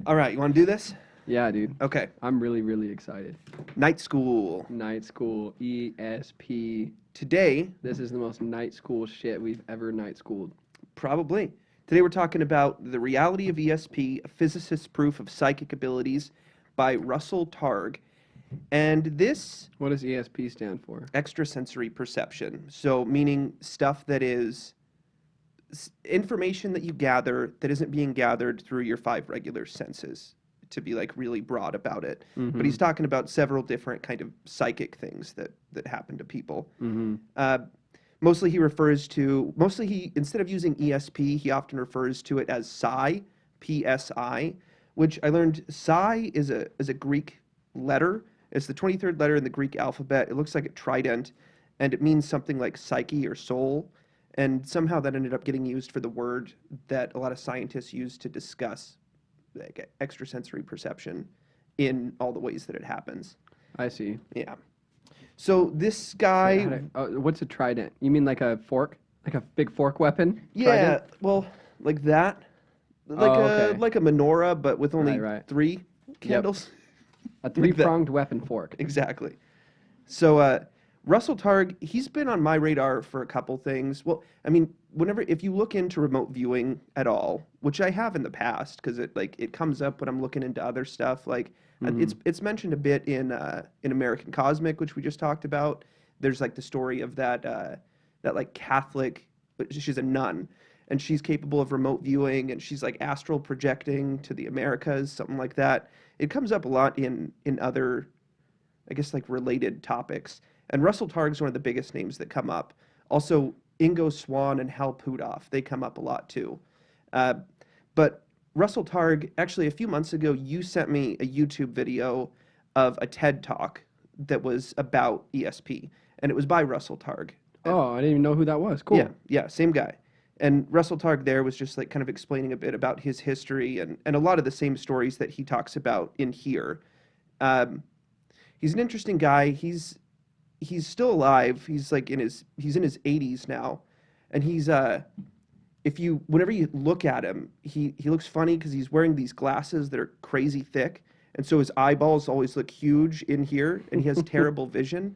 All right, you want to do this? Yeah, dude. Okay. I'm really, really excited. Night school. Night school, ESP. Today, This is the most night school shit we've ever night schooled. probably. Today we're talking about The Reality of ESP, a physicist's proof of psychic abilities by Russell Targ. And this What does ESP stand for? extrasensory perception, so meaning stuff that is information that you gather that isn't being gathered through your five regular senses, to be like really broad about it. But he's talking about several different kind of psychic things that happen to people. Mostly instead of using ESP, he often refers to it as psi, PSI, which I learned psi is a Greek letter. It's the 23rd letter in the Greek alphabet. It looks like a trident, and it means something like psyche or soul. And somehow that ended up getting used for the word that a lot of scientists use to discuss like extrasensory perception in all the ways that it happens. I see. Yeah. So this guy, What's a trident? You mean like a fork? Like a big fork weapon? yeah, Trident? well, like that, like okay. like a menorah, but with only Right. three candles. A three-pronged weapon fork. Exactly. So Russell Targ, he's been on my radar for a couple things. Well, I mean, if you look into remote viewing at all, which I have in the past, because it comes up when I'm looking into other stuff. Like it's mentioned a bit in American Cosmic, which we just talked about. There's like the story of that like Catholic, she's a nun, and she's capable of remote viewing, and she's like astral projecting to the Americas, something like that. It comes up a lot in other, I guess, like related topics. And Russell Targ's one of the biggest names that come up. Also, Ingo Swann and Hal Puthoff, they come up a lot too. But Russell Targ, actually, a few months ago, you sent me a YouTube video of a TED Talk that was about ESP, and it was by Russell Targ. Oh, I didn't even know who that was. Cool. Yeah, same guy. And Russell Targ there was just like kind of explaining a bit about his history and a lot of the same stories that he talks about in here. He's an interesting guy. He's still alive. He's in his 80s now, and whenever you look at him, he looks funny because he's wearing these glasses that are crazy thick, and so his eyeballs always look huge in here, and he has terrible vision,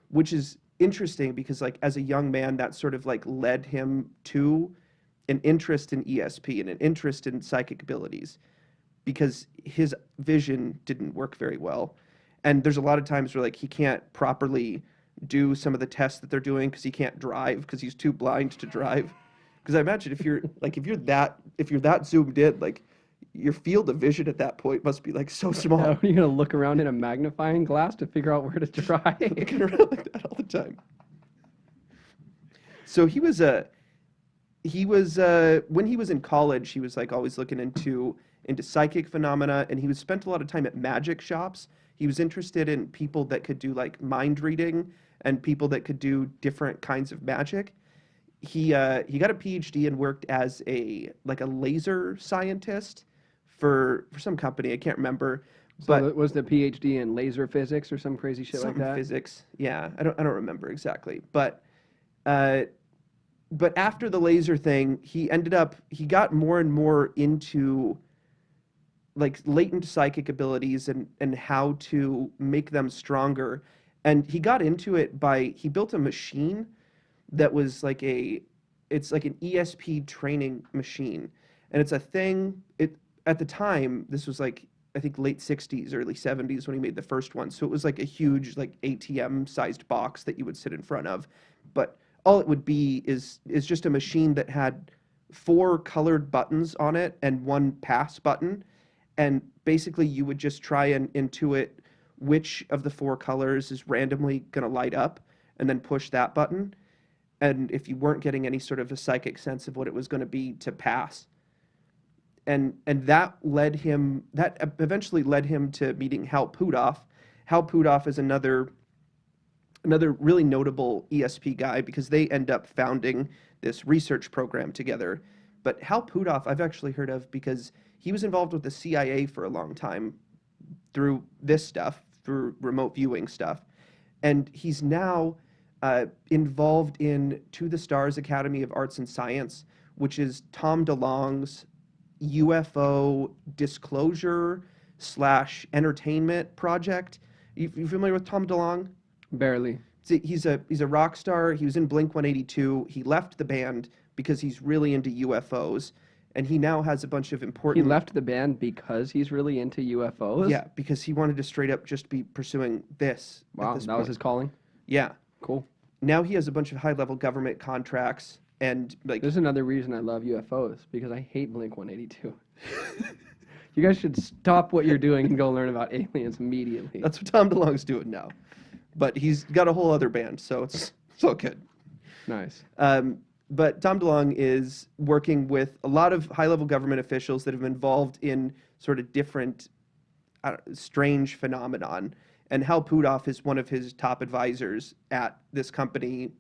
which is interesting because like as a young man, that sort of like led him to an interest in ESP and an interest in psychic abilities because his vision didn't work very well. And there's a lot of times where like he can't properly do some of the tests that they're doing because he can't drive because he's too blind to drive. Because I imagine if you're that zoomed in, like your field of vision at that point must be like so small. Are you gonna look around in a magnifying glass to figure out where to drive? Looking around like that all the time. So he was when he was in college, he was like always looking into psychic phenomena, and he was spent a lot of time at magic shops. He was interested in people that could do like mind reading and people that could do different kinds of magic. He got a PhD and worked as a laser scientist for some company. I can't remember. So but was the PhD in laser physics or some crazy shit like that? Physics. Yeah, I don't remember exactly. But after the laser thing, he got more and more into like latent psychic abilities and how to make them stronger. And he got into it he built a machine that was it's like an ESP training machine. And it's a thing, at the time, this was like, I think late 60s, early 70s when he made the first one. So it was like a huge like ATM sized box that you would sit in front of. But all it would be is just a machine that had 4 colored buttons on it and 1 pass button. And basically you would just try and intuit which of the 4 colors is randomly going to light up and then push that button. And if you weren't getting any sort of a psychic sense of what it was going to be, to pass. And that eventually led him to meeting Hal Puthoff. Hal Puthoff is another really notable ESP guy because they end up founding this research program together. But Hal Puthoff I've actually heard of because he was involved with the CIA for a long time through this stuff, through remote viewing stuff. And he's now involved in To the Stars Academy of Arts and Science, which is Tom DeLonge's UFO disclosure slash entertainment project. You familiar with Tom DeLonge? Barely. See, he's a rock star. He was in Blink 182. He left the band because he's really into UFOs, and he now has a bunch of He important. left the band because he's really into UFOs? Yeah, because he wanted to straight up just be pursuing this at Wow, this that point. was his calling? Yeah. Cool. Now he has a bunch of high level government contracts and like There's another reason I love UFOs, because I hate Blink 182. You guys should stop what you're doing and go learn about aliens immediately. that's what Tom DeLonge's doing now. But he's got a whole other band, so it's all good. Nice. But Tom DeLonge is working with a lot of high level government officials that have been involved in sort of different strange phenomenon. And Hal Puthoff is one of his top advisors at this company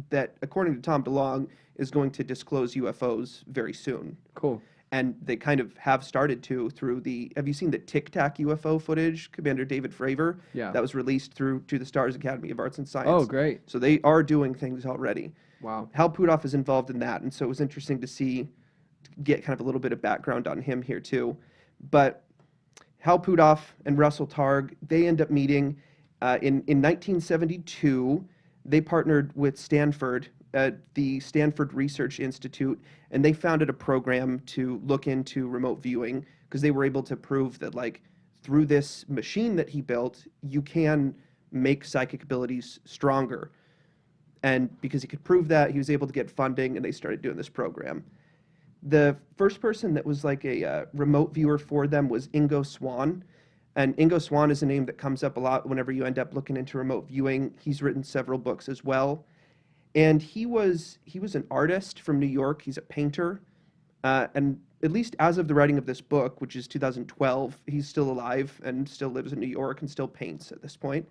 that, according to Tom DeLonge, is going to disclose UFOs very soon. Cool. And they kind of have started to through the. Have you seen the Tic Tac UFO footage, Commander David Fravor? Yeah. That was released through to the Stars Academy of Arts and Science. Oh, great. So they are doing things already. Wow. Hal Puthoff is involved in that, and so it was interesting to get kind of a little bit of background on him here too. But Hal Puthoff and Russell Targ, they end up meeting in 1972. They partnered with Stanford at the Stanford Research Institute, and they founded a program to look into remote viewing because they were able to prove that, like, through this machine that he built, you can make psychic abilities stronger. And because he could prove that, he was able to get funding, and they started doing this program. The first person that was like a remote viewer for them was Ingo Swann. And Ingo Swann is a name that comes up a lot whenever you end up looking into remote viewing. He's written several books as well. And he was an artist from New York. He's a painter. And at least as of the writing of this book, which is 2012, he's still alive and still lives in New York and still paints at this point.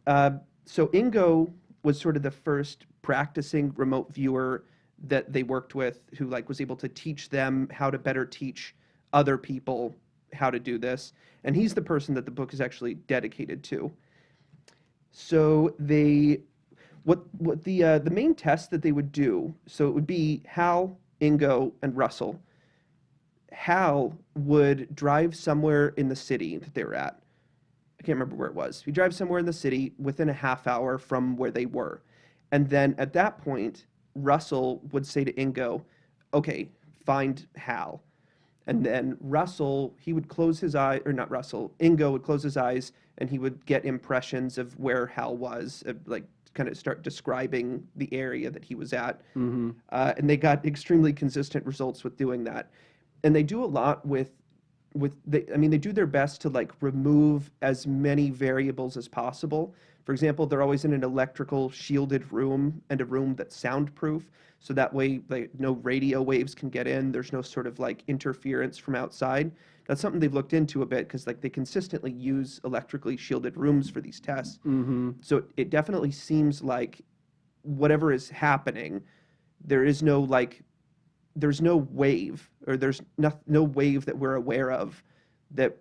So Ingo was sort of the first practicing remote viewer that they worked with who like was able to teach them how to better teach other people how to do this. And he's the person that the book is actually dedicated to. So what the main test that they would do, so it would be Hal, Ingo, and Russell. Hal would drive somewhere in the city that they were at. I can't remember where it was. He'd drive somewhere in the city within a half hour from where they were. And then at that point, Russell would say to Ingo, okay, find Hal. And then Russell, he would close his eye, or not Russell, Ingo would close his eyes and he would get impressions of where Hal was, like kind of start describing the area that he was at. Mm-hmm. And they got extremely consistent results with doing that. And they do a lot they do their best to like remove as many variables as possible. For example, they're always in an electrical shielded room and a room that's soundproof. So that way, like, no radio waves can get in. There's no sort of like interference from outside. That's something they've looked into a bit because like they consistently use electrically shielded rooms for these tests. Mm-hmm. So it definitely seems like whatever is happening, there's no wave, or there's no wave that we're aware of that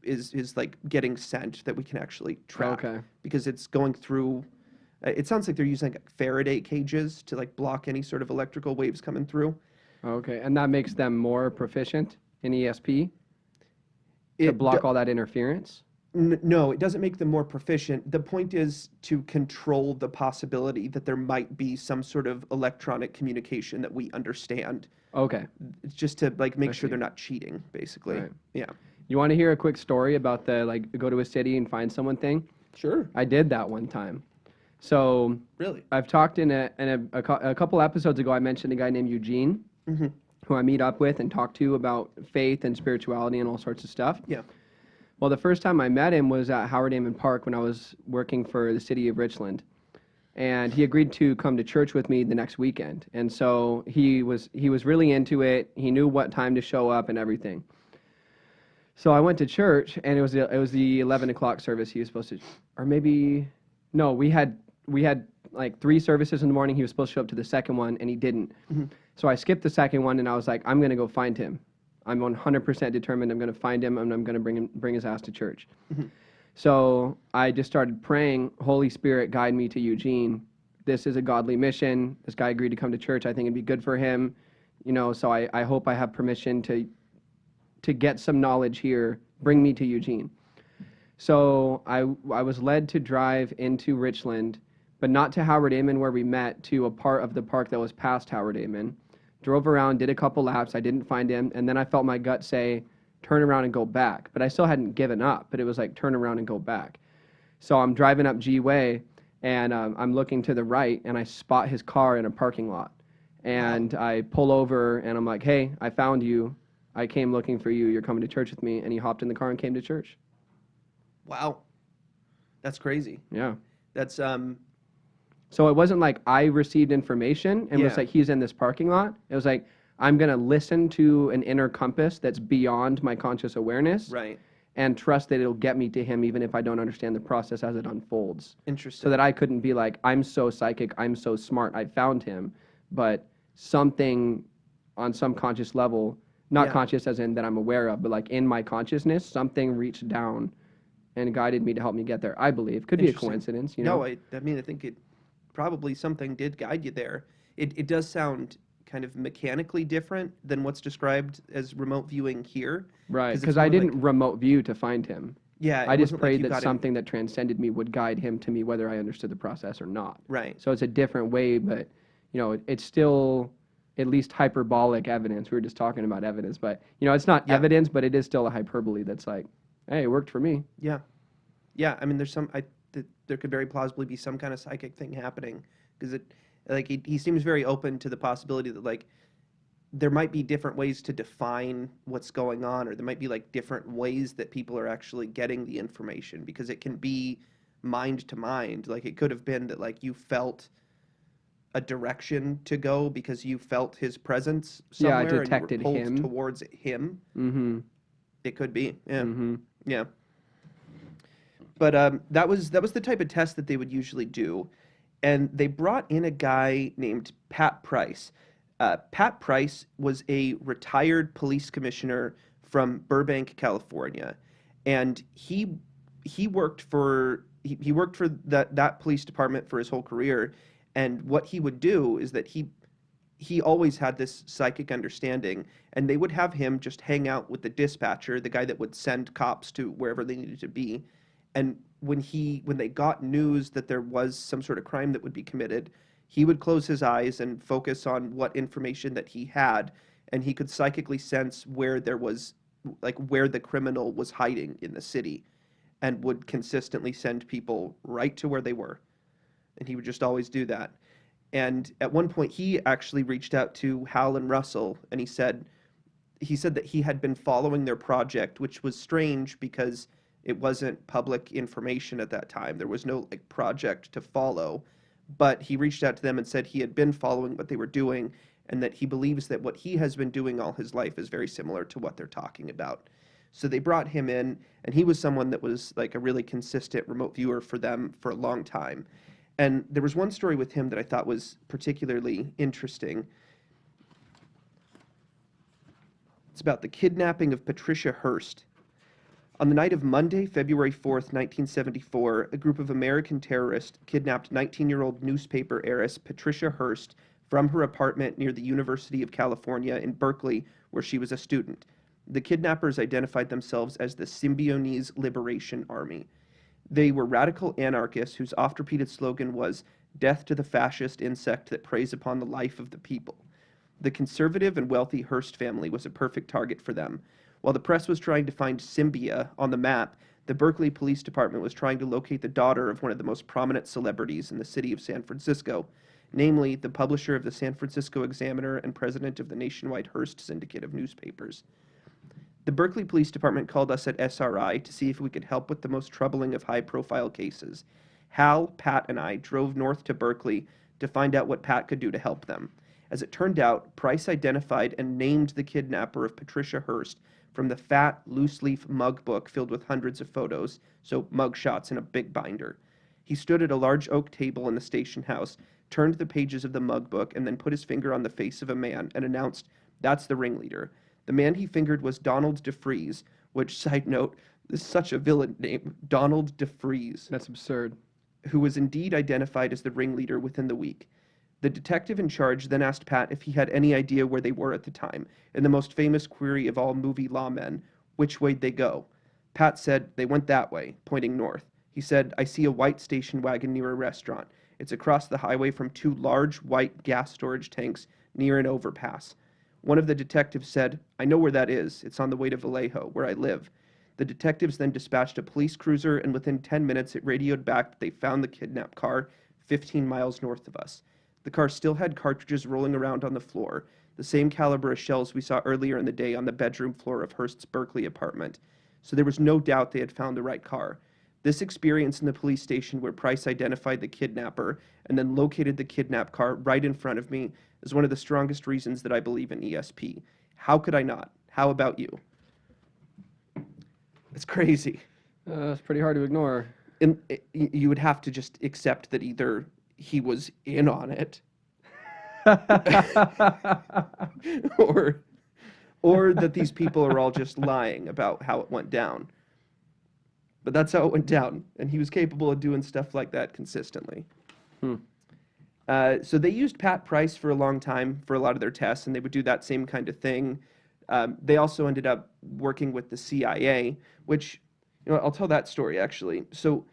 is like getting sent that we can actually track. Okay. Because it's going through. It sounds like they're using like Faraday cages to like block any sort of electrical waves coming through. Okay, and that makes them more proficient in ESP to It block do- all that interference? No, it doesn't make them more proficient. The point is to control the possibility that there might be some sort of electronic communication that we understand. Okay. It's just to like make I sure see. they're not cheating, basically. Right. Yeah. You want to hear a quick story about the like go to a city and find someone thing? Sure. I did that one time. So Really? I've talked in a couple episodes ago. I mentioned a guy named Eugene, Mm-hmm. who I meet up with and talk to about faith and spirituality and all sorts of stuff. Yeah. Well, the first time I met him was at Howard Amon Park when I was working for the city of Richland, and he agreed to come to church with me the next weekend. And so he was really into it. He knew what time to show up and everything. So I went to church, and it was the 11 o'clock service. He was supposed to, or maybe no, we had like 3 services in the morning. He was supposed to show up to the second one, and he didn't. Mm-hmm. So I skipped the second one, and I was like, I'm going to go find him. I'm 100% determined I'm going to find him, and I'm going to bring his ass to church. Mm-hmm. So I just started praying, Holy Spirit, guide me to Eugene. This is a godly mission. This guy agreed to come to church. I think it'd be good for him. So I hope I have permission to to get some knowledge here, bring me to Eugene. So I was led to drive into Richland, but not to Howard Amen where we met, to a part of the park that was past Howard Amen. Drove around, did a couple laps, I didn't find him, and then I felt my gut say, turn around and go back. But I still hadn't given up, but it was like, turn around and go back. So I'm driving up G-Way, and I'm looking to the right, and I spot his car in a parking lot. And I pull over, and I'm like, hey, I found you. I came looking for you. You're coming to church with me. And he hopped in the car and came to church. Wow. That's crazy. Yeah. That's So it wasn't like I received information and was Yeah. like, he's in this parking lot. It was like, I'm going to listen to an inner compass that's beyond my conscious awareness right. and trust that it'll get me to him even if I don't understand the process as it unfolds. Interesting. So that I couldn't be like, I'm so psychic, I'm so smart, I found him. But something on some conscious level, not Yeah. conscious as in that I'm aware of, but like in my consciousness, something reached down and guided me to help me get there. I believe. Could be a Interesting. coincidence, you know? No, I mean, I think it probably something did guide you there. It does sound kind of mechanically different than what's described as remote viewing here. Right, it's because I more didn't like, remote view to find him. yeah, I it just wasn't like prayed you that got him. something that transcended me would guide him to me, whether I understood the process or not. Right. So it's a different way, but you know, it's still at least hyperbolic evidence. We were just talking about evidence, but you know, it's not Yeah. evidence, but it is still a hyperbole that's like, hey, it worked for me. Yeah. Yeah. I mean, there's there could very plausibly be some kind of psychic thing happening because he seems very open to the possibility that like there might be different ways to define what's going on, or there might be like different ways that people are actually getting the information because it can be mind to mind. Like it could have been that like you felt a direction to go because you felt his presence Yeah, I somewhere and you were detected pulled him. towards him. Mm-hmm. It could be. Yeah. Mm-hmm. Yeah. But that was the type of test that they would usually do, and they brought in a guy named Pat Price. Pat Price was a retired police commissioner from Burbank, California, and he worked for he worked for that police department for his whole career. And what he would do is that he always had this psychic understanding, and they would have him just hang out with the dispatcher, the guy that would send cops to wherever they needed to be. And when they got news that there was some sort of crime that would be committed, he would close his eyes and focus on what information that he had, and he could psychically sense where there was like where the criminal was hiding in the city, and would consistently send people right to where they were. And he would just always do that. And at one point, he actually reached out to Hal and Russell, and he said that he had been following their project, which was strange because it wasn't public information at that time. There was no like project to follow, but he reached out to them and said he had been following what they were doing, and that he believes that what he has been doing all his life is very similar to what they're talking about. So they brought him in, and he was someone that was like a really consistent remote viewer for them for a long time. And there was one story with him that I thought was particularly interesting. It's about the kidnapping of Patricia Hearst. On the night of Monday, February 4th, 1974, a group of American terrorists kidnapped 19-year-old newspaper heiress Patricia Hearst from her apartment near the University of California in Berkeley, where she was a student. The kidnappers identified themselves as the Symbionese Liberation Army. They were radical anarchists whose oft-repeated slogan was, "Death to the fascist insect that preys upon the life of the people." The conservative and wealthy Hearst family was a perfect target for them. While the press was trying to find Symbia on the map, the Berkeley Police Department was trying to locate the daughter of one of the most prominent celebrities in the city of San Francisco, namely the publisher of the San Francisco Examiner and president of the nationwide Hearst syndicate of newspapers. The Berkeley Police Department called us at SRI to see if we could help with the most troubling of high-profile cases. Hal, Pat, and I drove north to Berkeley to find out what Pat could do to help them. As it turned out, Price identified and named the kidnapper of Patricia Hearst from the fat, loose-leaf mug book filled with hundreds of photos, so mug shots in a big binder. He stood at a large oak table in the station house, turned the pages of the mug book, and then put his finger on the face of a man and announced, "That's the ringleader." The man he fingered was Donald DeFreeze, which, side note, is such a villain name, Donald DeFreeze, That's absurd. who was indeed identified as the ringleader within the week. The detective in charge then asked Pat if he had any idea where they were at the time, in the most famous query of all movie lawmen, which way'd they go? Pat said, they went that way, pointing north. He said, I see a white station wagon near a restaurant. It's across the highway from two large white gas storage tanks near an overpass. One of the detectives said, I know where that is. It's on the way to Vallejo, where I live. The detectives then dispatched a police cruiser, and within 10 minutes it radioed back that they found the kidnapped car 15 miles north of us. The car still had cartridges rolling around on the floor, the same caliber of shells we saw earlier in the day on the bedroom floor of Hearst's Berkeley apartment. So there was no doubt they had found the right car. This experience in the police station where Price identified the kidnapper and then located the kidnapped car right in front of me is one of the strongest reasons that I believe in ESP. How could I not? How about you? It's crazy. It's pretty hard to ignore. And you would have to just accept that either he was in on it or or that these people are all just lying about how it went down. But that's how it went down, and he was capable of doing stuff like that consistently. Hmm. So they used Pat Price for a long time for a lot of their tests, and they would do that same kind of thing. They also ended up working with the CIA, which, I'll tell that story actually. So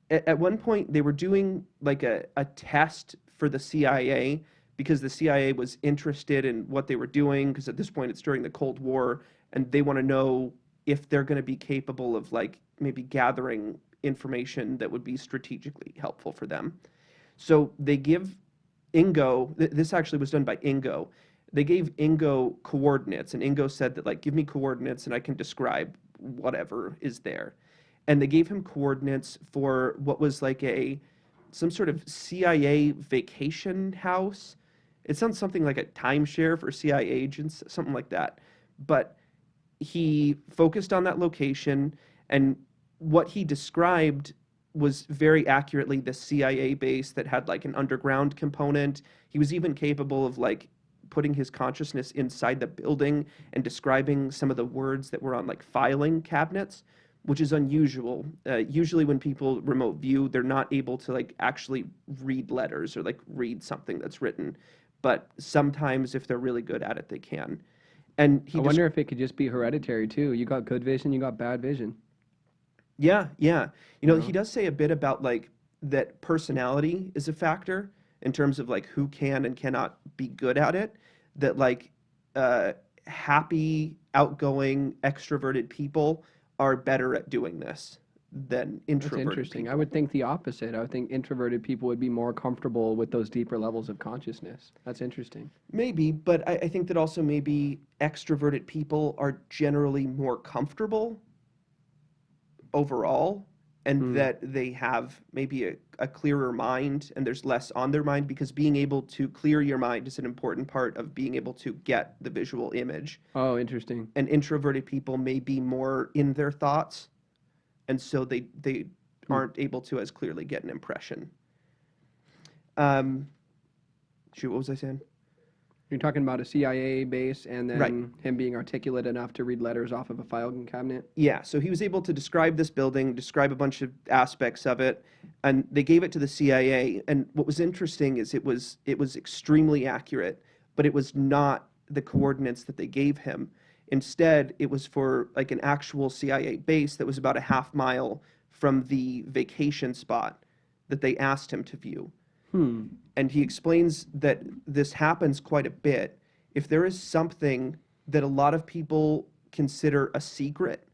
at one point, they were doing like a test for the CIA because the CIA was interested in what they were doing, because at this point it's during the Cold War, and they want to know if they're going to be capable of like maybe gathering information that would be strategically helpful for them. So they give Ingo, this actually was done by Ingo. They gave Ingo coordinates, and Ingo said that, like, give me coordinates and I can describe whatever is there. And they gave him coordinates for what was like some sort of CIA vacation house. It sounds something like a timeshare for CIA agents, something like that. But he focused on that location, and what he described was very accurately the CIA base that had like an underground component. He was even capable of like putting his consciousness inside the building and describing some of the words that were on like filing cabinets, which is unusual. Usually when people remote view, they're not able to like actually read letters or like read something that's written. But sometimes if they're really good at it, they can. And I wonder if it could just be hereditary too. You got good vision, you got bad vision. Yeah, yeah. You He know? does say a bit about like that personality is a factor in terms of like who can and cannot be good at it. That like uh, happy, outgoing, extroverted people are better at doing this than That's introverted interesting. I people. would think the opposite. I would think introverted people would be more comfortable with those deeper levels of consciousness. That's interesting. Maybe, but I think that also maybe extroverted people are generally more comfortable overall, and Hmm. that they have maybe a clearer mind and there's less on their mind, because being able to clear your mind is an important part of being able to get the visual image. Oh, interesting. And introverted people may be more in their thoughts, and so they Hmm. aren't able to as clearly get an impression. Um, Shoot, what was I saying? You're talking about a CIA base and Right. then him being articulate enough to read letters off of a filing cabinet. Yeah, so he was able to describe this building, describe a bunch of aspects of it, and they gave it to the CIA. And what was interesting is it was extremely accurate, but it was not the coordinates that they gave him. Instead, it was for like an actual CIA base that was about a half mile from the vacation spot that they asked him to view. Hmm. And he explains that this happens quite a bit. If there is something that a lot of people consider a secret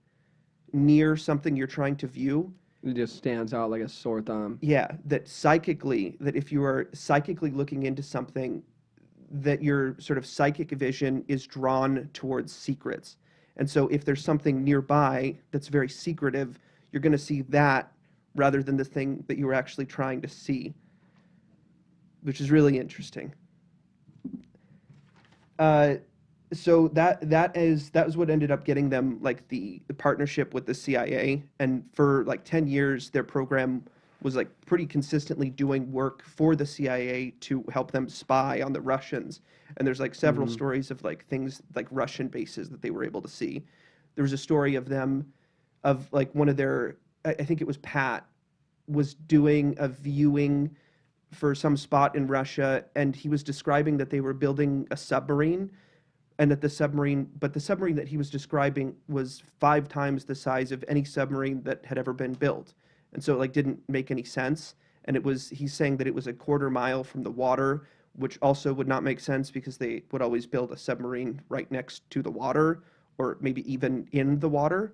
near something you're trying to view, It just stands out like a sore thumb. yeah, that if you are psychically looking into something, that your sort of psychic vision is drawn towards secrets. And so if there's something nearby that's very secretive, you're going to see that rather than the thing that you were actually trying to see, which is really interesting. Uh, so that was what ended up getting them like the partnership with the CIA, and for like 10 years their program was like pretty consistently doing work for the CIA to help them spy on the Russians. And there's like several Hmm. stories of like things like Russian bases that they were able to see. There was a story of them, of like one of their, I think it was Pat, was doing a viewing for some spot in Russia, and he was describing that they were building a submarine, and that the submarine that he was describing was 5 times the size of any submarine that had ever been built, and so it like didn't make any sense. And he's saying that it was a quarter mile from the water, which also would not make sense because they would always build a submarine right next to the water, or maybe even in the water.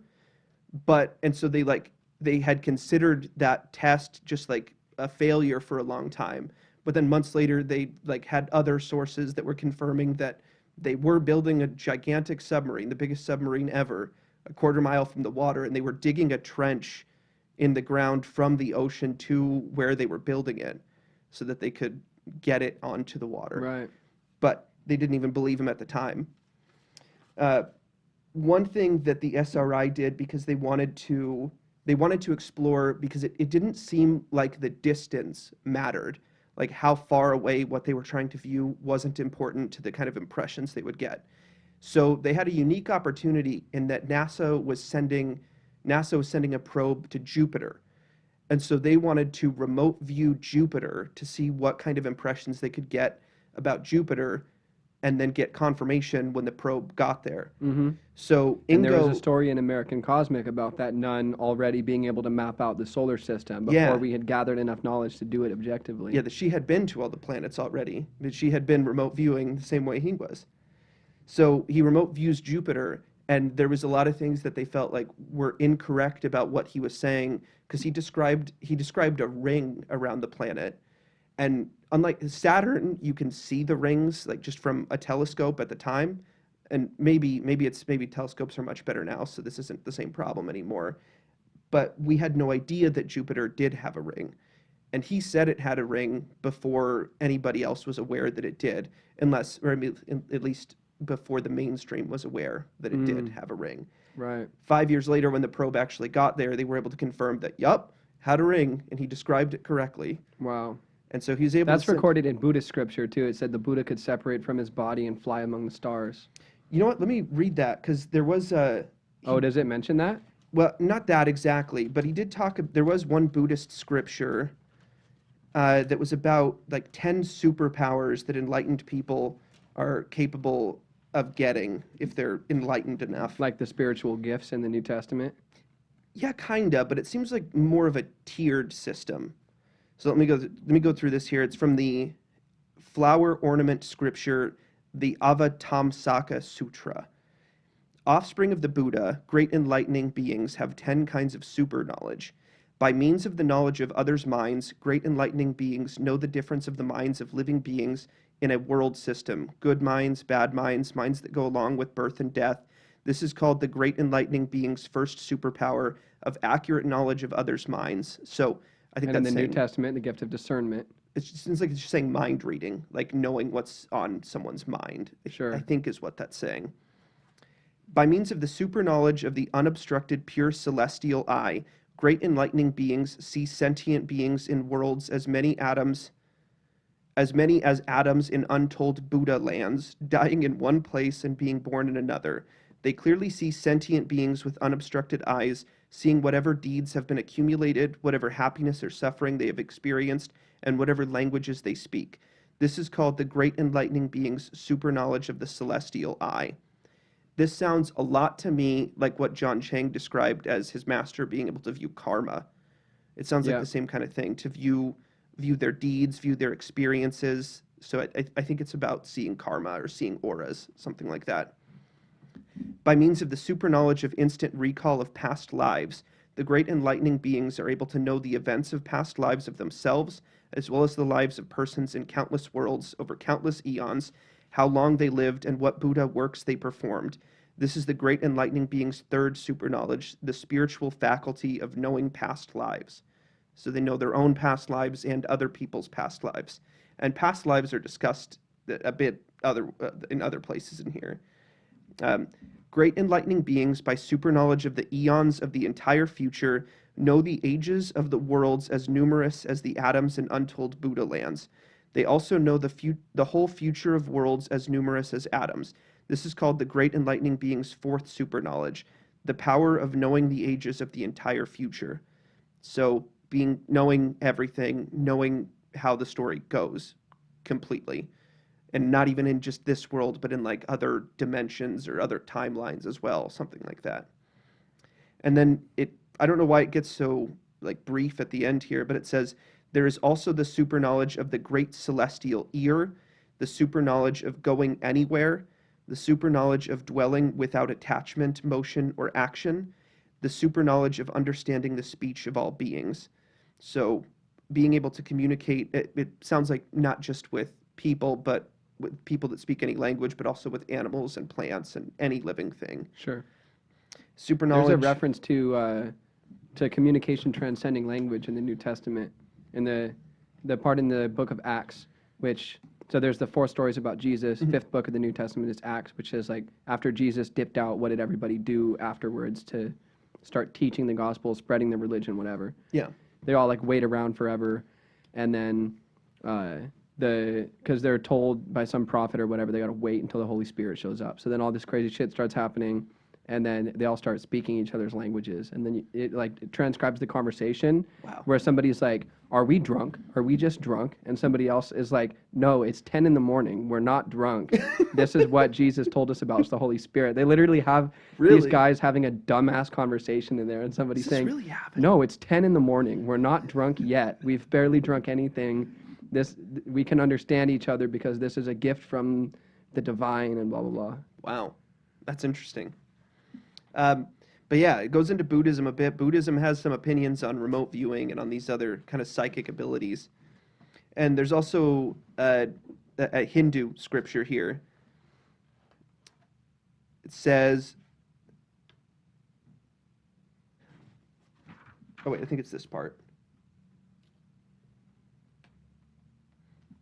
And so they had considered that test just like a failure for a long time. But then months later, they like had other sources that were confirming that they were building a gigantic submarine, the biggest submarine ever, a quarter mile from the water, and they were digging a trench in the ground from the ocean to where they were building it so that they could get it onto the water. Right. But they didn't even believe him at the time. Uh, One thing that the SRI did, because they wanted to explore, because it didn't seem like the distance mattered, like how far away what they were trying to view wasn't important to the kind of impressions they would get. So they had a unique opportunity in that NASA was sending a probe to Jupiter. And so they wanted to remote view Jupiter to see what kind of impressions they could get about Jupiter, and then get confirmation when the probe got there. Mm-hmm. So And there was a Ingo, story in American Cosmic about that nun already being able to map out the solar system before yeah, we had gathered enough knowledge to do it objectively. yeah, that she had been to all the planets already, that she had been remote viewing the same way he was. So he remote views Jupiter, and there was a lot of things that they felt like were incorrect about what he was saying, because he described a ring around the planet, and unlike Saturn, you can see the rings like just from a telescope at the time, and maybe telescopes are much better now, so this isn't the same problem anymore. But we had no idea that Jupiter did have a ring. And he said it had a ring before anybody else was aware that it did, or I mean, at least before the mainstream was aware that it did have a ring. Right. 5 years later, when the probe actually got there, they were able to confirm that, yup, had a ring, and he described it correctly. Wow. And so he was able That's to send, recorded in Buddhist scripture too. It said the Buddha could separate from his body and fly among the stars. you know what, let me read that, because there was Oh, does it mention that? well, not that exactly, but he did talk, there was one Buddhist scripture that was about like 10 superpowers that enlightened people are capable of getting if they're enlightened enough. Like the spiritual gifts in the New Testament? Yeah, kinda, but it seems like more of a tiered system. So let me go through this here. It's from the flower ornament scripture, the Avatamsaka Sutra. Offspring of the Buddha, great enlightening beings have 10 kinds of super knowledge. By means of the knowledge of others' minds, great enlightening beings know the difference of the minds of living beings in a world system, good minds, bad minds, minds that go along with birth and death. This is called the great enlightening being's first superpower of accurate knowledge of others' minds. So I think And in that's the New saying, Testament, the gift of discernment. it seems like it's just saying mind reading, like knowing what's on someone's mind, I Sure. think is what that's saying. By means of the super knowledge of the unobstructed pure celestial eye, great enlightening beings see sentient beings in worlds as many as atoms in untold Buddha lands, dying in one place and being born in another. They clearly see sentient beings with unobstructed eyes, seeing whatever deeds have been accumulated, whatever happiness or suffering they have experienced, and whatever languages they speak. This is called the great enlightening being's super knowledge of the celestial eye. This sounds a lot to me like what John Chang described as his master being able to view karma. It sounds like Yeah. the same kind of thing, to view their deeds, view their experiences. So I think it's about seeing karma or seeing auras, something like that. By means of the super knowledge of instant recall of past lives, the great enlightening beings are able to know the events of past lives of themselves, as well as the lives of persons in countless worlds over countless eons, how long they lived, and what Buddha works they performed. This is the great enlightening being's third super knowledge, the spiritual faculty of knowing past lives. So they know their own past lives and other people's past lives. And past lives are discussed a bit in other places in here. Um, Great enlightening beings, by super knowledge of the eons of the entire future, know the ages of the worlds as numerous as the atoms in untold Buddha lands. They also know the whole future of worlds as numerous as atoms. This is called the great enlightening being's fourth super knowledge, the power of knowing the ages of the entire future. So knowing everything, knowing how the story goes completely. And not even in just this world, but in like other dimensions or other timelines as well, something like that. And then I don't know why it gets so like brief at the end here, but it says there is also the super knowledge of the great celestial ear, the super knowledge of going anywhere, the super knowledge of dwelling without attachment, motion, or action, the super knowledge of understanding the speech of all beings. So being able to communicate, it sounds like not just with people, but with people that speak any language, but also with animals and plants and any living thing. Sure. Super There's a knowledge. reference to communication transcending language in the New Testament, in the part in the book of Acts, which so there's the 4 stories about Jesus. Fifth book of the New Testament is Acts, which is like after Jesus dipped out, what did everybody do afterwards to start teaching the gospel, spreading the religion, whatever. Yeah. They all like wait around forever, and then because they're told by some prophet or whatever, they got to wait until the Holy Spirit shows up. So then all this crazy shit starts happening, and then they all start speaking each other's languages, and then it transcribes the conversation. Wow. Where somebody's like, "Are we drunk? Are we just drunk?" And somebody else is like, "No, it's 10 in the morning. We're not drunk. This is what Jesus told us about. It's the Holy Spirit." They literally have these Really? guys having a dumbass conversation in there, and somebody Does this saying, really happen? "No, it's 10 in the morning. We're not drunk yet. We've barely drunk anything. We can understand each other because this is a gift from the divine," and blah blah blah. Wow. That's interesting. But yeah, it goes into Buddhism a bit. Buddhism has some opinions on remote viewing and on these other kind of psychic abilities. And there's also a Hindu scripture here. It says, oh wait, I think it's this part.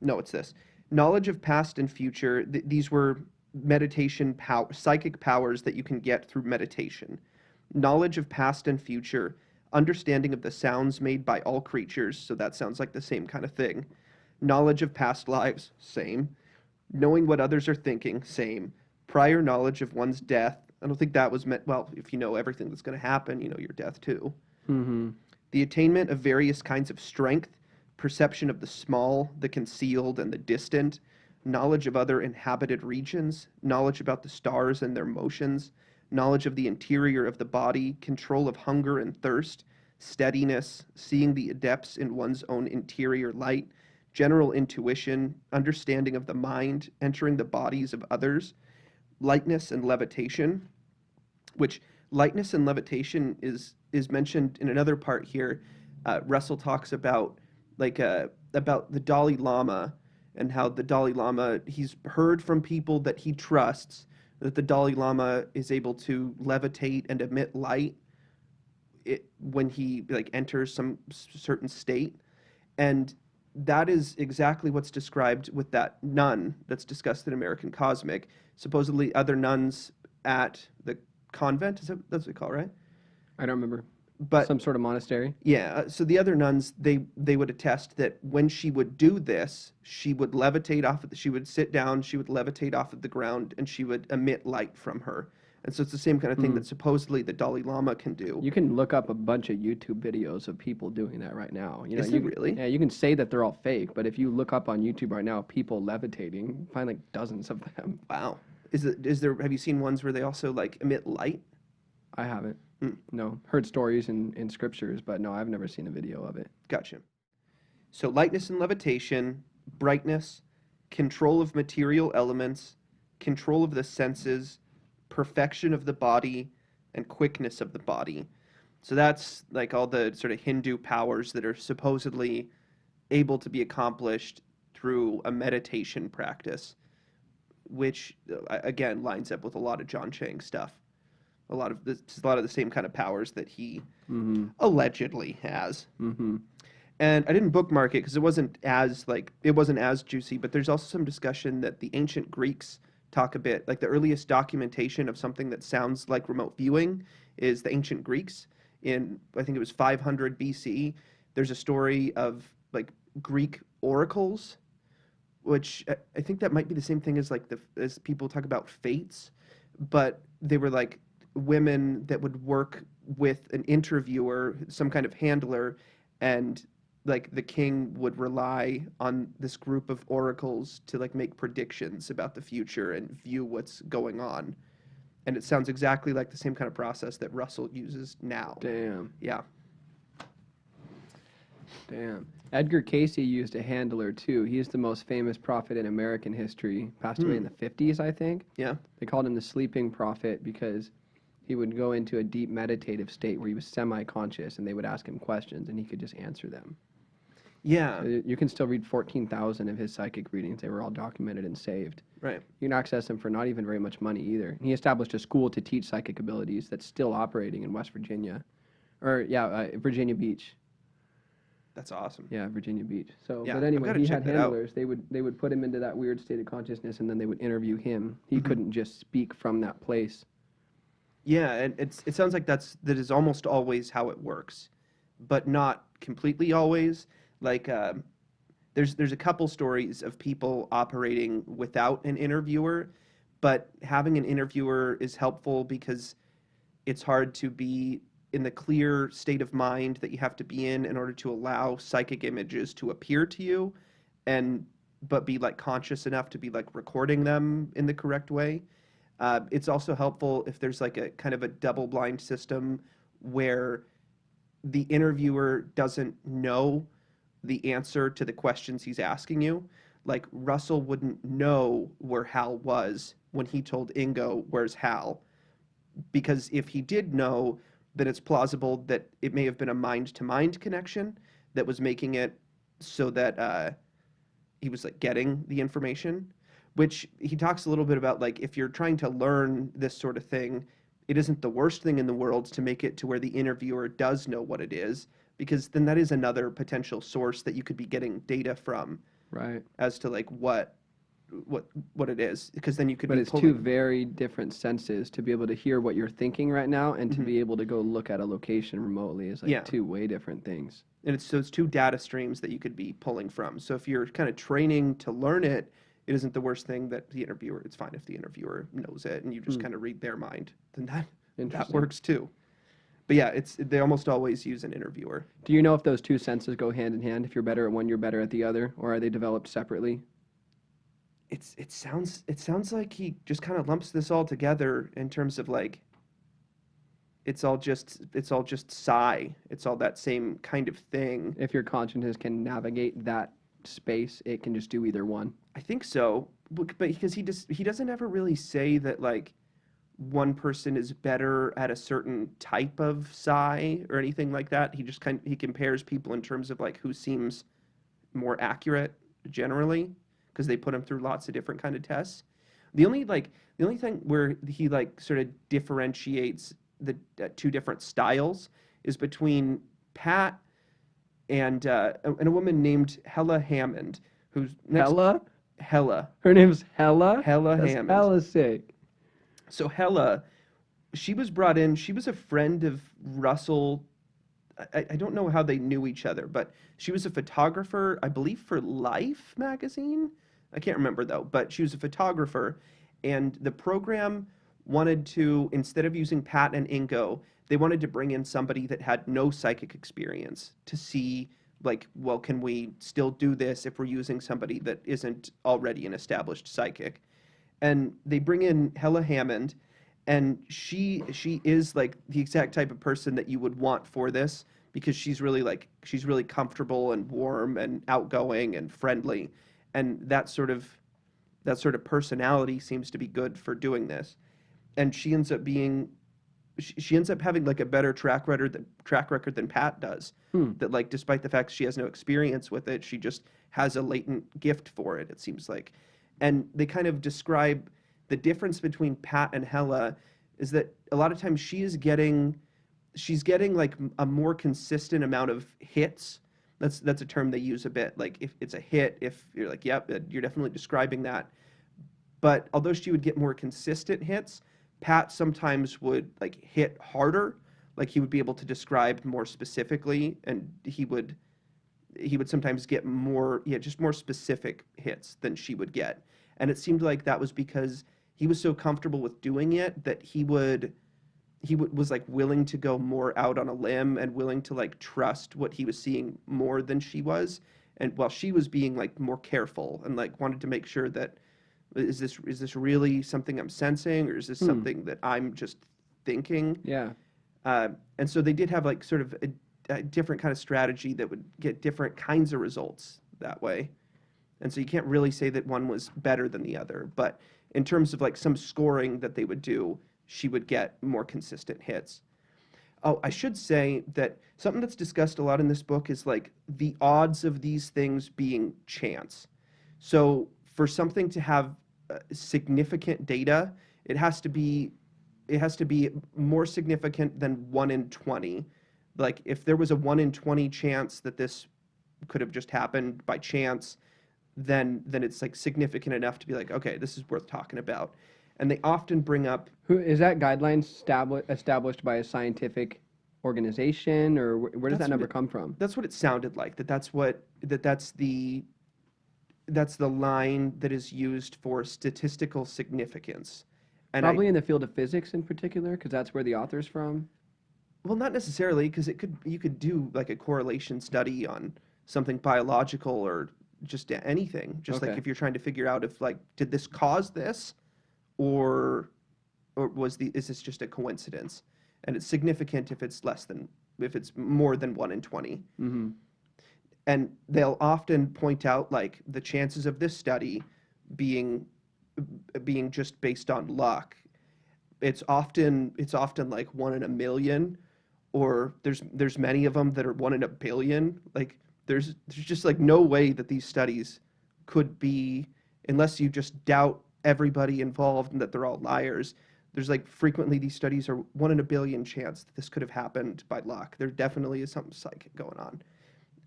No, it's this. Knowledge of past and future. These were psychic powers that you can get through meditation. Knowledge of past and future. Understanding of the sounds made by all creatures. So that sounds like the same kind of thing. Knowledge of past lives. Same. Knowing what others are thinking. Same. Prior knowledge of one's death. I don't think that was meant. Well, if you know everything that's going to happen, you know your death too. Mm-hmm. The attainment of various kinds of strength, perception of the small, the concealed, and the distant, knowledge of other inhabited regions, knowledge about the stars and their motions, knowledge of the interior of the body, control of hunger and thirst, steadiness, seeing the adepts in one's own interior light, general intuition, understanding of the mind, entering the bodies of others, lightness and levitation, which lightness and levitation is mentioned in another part here. Russell talks about about the Dalai Lama and how the Dalai Lama, he's heard from people that he trusts that the Dalai Lama is able to levitate and emit light when he like enters some certain state. And that is exactly what's described with that nun that's discussed in American Cosmic. Supposedly other nuns at the convent, that's what we call it, right? I don't remember. But Some sort of monastery. yeah, so the other nuns, they would attest that when she would do this, she would levitate she would sit down, she would levitate off of the ground, and she would emit light from her. And so it's the same kind of thing that supposedly the Dalai Lama can do. You can look up a bunch of YouTube videos of people doing that right now. Is there really? Yeah, you can say that they're all fake, but if you look up on YouTube right now, people levitating, you find like dozens of them. Wow. Is there, have you seen ones where they also like emit light? I haven't. No. Heard stories in scriptures, but no, I've never seen a video of it. Gotcha. So lightness and levitation, brightness, control of material elements, control of the senses, perfection of the body, and quickness of the body. So that's like all the sort of Hindu powers that are supposedly able to be accomplished through a meditation practice, which again lines up with a lot of John Chang stuff. A lot of the same kind of powers that he allegedly has. Mm-hmm. And I didn't bookmark it because it wasn't as juicy, but there's also some discussion that the ancient Greeks talk a bit, like the earliest documentation of something that sounds like remote viewing is the ancient Greeks. In, I think it was 500 BC, there's a story of like Greek oracles, which I think that might be the same thing as as people talk about fates, but they were like women that would work with an interviewer, some kind of handler, and like the king would rely on this group of oracles to like make predictions about the future and view what's going on. And it sounds exactly like the same kind of process that Russell uses now. Damn. Yeah. Damn. Edgar Casey used a handler too. He's the most famous prophet in American history. Passed away in the 50s, I think. Yeah. They called him the sleeping prophet because he would go into a deep meditative state where he was semi-conscious, and they would ask him questions and he could just answer them. Yeah. So you can still read 14,000 of his psychic readings. They were all documented and saved. Right. You can access them for not even very much money either. He established a school to teach psychic abilities that's still operating in West Virginia. Virginia Beach. That's awesome. Yeah, Virginia Beach. So, Yeah, but I've anyway, gotta he check had that out. handlers. They would put him into that weird state of consciousness, and then they would interview him. He couldn't just speak from that place. Yeah, and it sounds like that is almost always how it works, but not completely always. Like there's a couple stories of people operating without an interviewer, but having an interviewer is helpful because it's hard to be in the clear state of mind that you have to be in order to allow psychic images to appear to you, and but be like conscious enough to be like recording them in the correct way. It's also helpful if there's like a kind of a double blind system where the interviewer doesn't know the answer to the questions he's asking you. Like Russell wouldn't know where Hal was when he told Ingo, "Where's Hal?" Because if he did know, then it's plausible that it may have been a mind-to-mind connection that was making it so that he was like getting the information, which he talks a little bit about. Like if you're trying to learn this sort of thing, it isn't the worst thing in the world to make it to where the interviewer does know what it is, because then that is another potential source that you could be getting data from Right. as to like what it is, because then you could But be it's pulling. two very different senses. To be able to hear what you're thinking right now and to Mhm. be able to go look at a location remotely is like Yeah. two way different things. And it's two data streams that you could be pulling from. So if you're kind of training to learn it, it isn't the worst thing that the interviewer. It's fine if the interviewer knows it and you just kind of read their mind. Then that Interesting. works too. But yeah, they almost always use an interviewer. Do you know if those two senses go hand in hand? If you're better at one, you're better at the other, or are they developed separately? It sounds like he just kind of lumps this all together in terms of like it's all just psi. It's all that same kind of thing. If your consciousness can navigate that space, it can just do either one. I think so, but because he doesn't ever really say that like one person is better at a certain type of psi or anything like that. He compares people in terms of like who seems more accurate generally, because they put him through lots of different kind of tests. The only thing where he like sort of differentiates the two different styles is between Pat and a woman named Hella Hammond, who's next. Hella? Hella Her name's Hella? Hella That's Hammond. hella sick. So Hella, she was brought in. She was a friend of Russell. I don't know how they knew each other, but she was a photographer, I believe, for Life magazine. I can't remember though, but she was a photographer, and the program wanted to, instead of using Pat and Ingo, they wanted to bring in somebody that had no psychic experience to see, like, well, can we still do this if we're using somebody that isn't already an established psychic? And they bring in Hella Hammond, and she is like the exact type of person that you would want for this, because she's really comfortable and warm and outgoing and friendly, and that sort of personality seems to be good for doing this. And she ends up having like a better track record than Pat does. That like despite the fact she has no experience with it, she just has a latent gift for it, it seems like. And they kind of describe the difference between Pat and Hella is that a lot of times she's getting like a more consistent amount of hits. That's a term they use a bit. Like if it's a hit, if you're like, yep, you're definitely describing that. But although she would get more consistent hits, Pat sometimes would like hit harder. Like he would be able to describe more specifically, and he would sometimes get more, yeah, just more specific hits than she would get. And it seemed like that was because he was so comfortable with doing it that was like willing to go more out on a limb and willing to like trust what he was seeing more than she was, and while she was being like more careful and like wanted to make sure that is this really something I'm sensing, or is this Hmm. something that I'm just thinking? Yeah. And so they did have like sort of a different kind of strategy that would get different kinds of results that way. And so you can't really say that one was better than the other. But in terms of like some scoring that they would do, she would get more consistent hits. Oh, I should say that something that's discussed a lot in this book is like the odds of these things being chance. So for something to have significant data, it has to be it has to be more significant than 1 in 20. Like if there was a 1 in 20 chance that this could have just happened by chance, then it's like significant enough to be like, okay, this is worth talking about. And they often bring up Who is that guideline established by a scientific organization, or where does that that's what number it come from? that's what it sounded like, that's the line that is used for statistical significance. And I Probably in the field of physics in particular, because that's where the author's from. well, not necessarily, because you could do like a correlation study on something biological or just anything. Just like Okay. if you're trying to figure out if like did this cause this, or is this just a coincidence? And it's significant if it's more than 1 in 20. Mm-hmm. And they'll often point out like the chances of this study being being just based on luck. It's often like 1 in a million, or there's many of them that are 1 in a billion. Like there's just like no way that these studies could be, unless you just doubt everybody involved and that they're all liars. There's like frequently these studies are 1 in a billion chance that this could have happened by luck. There definitely is something psychic going on,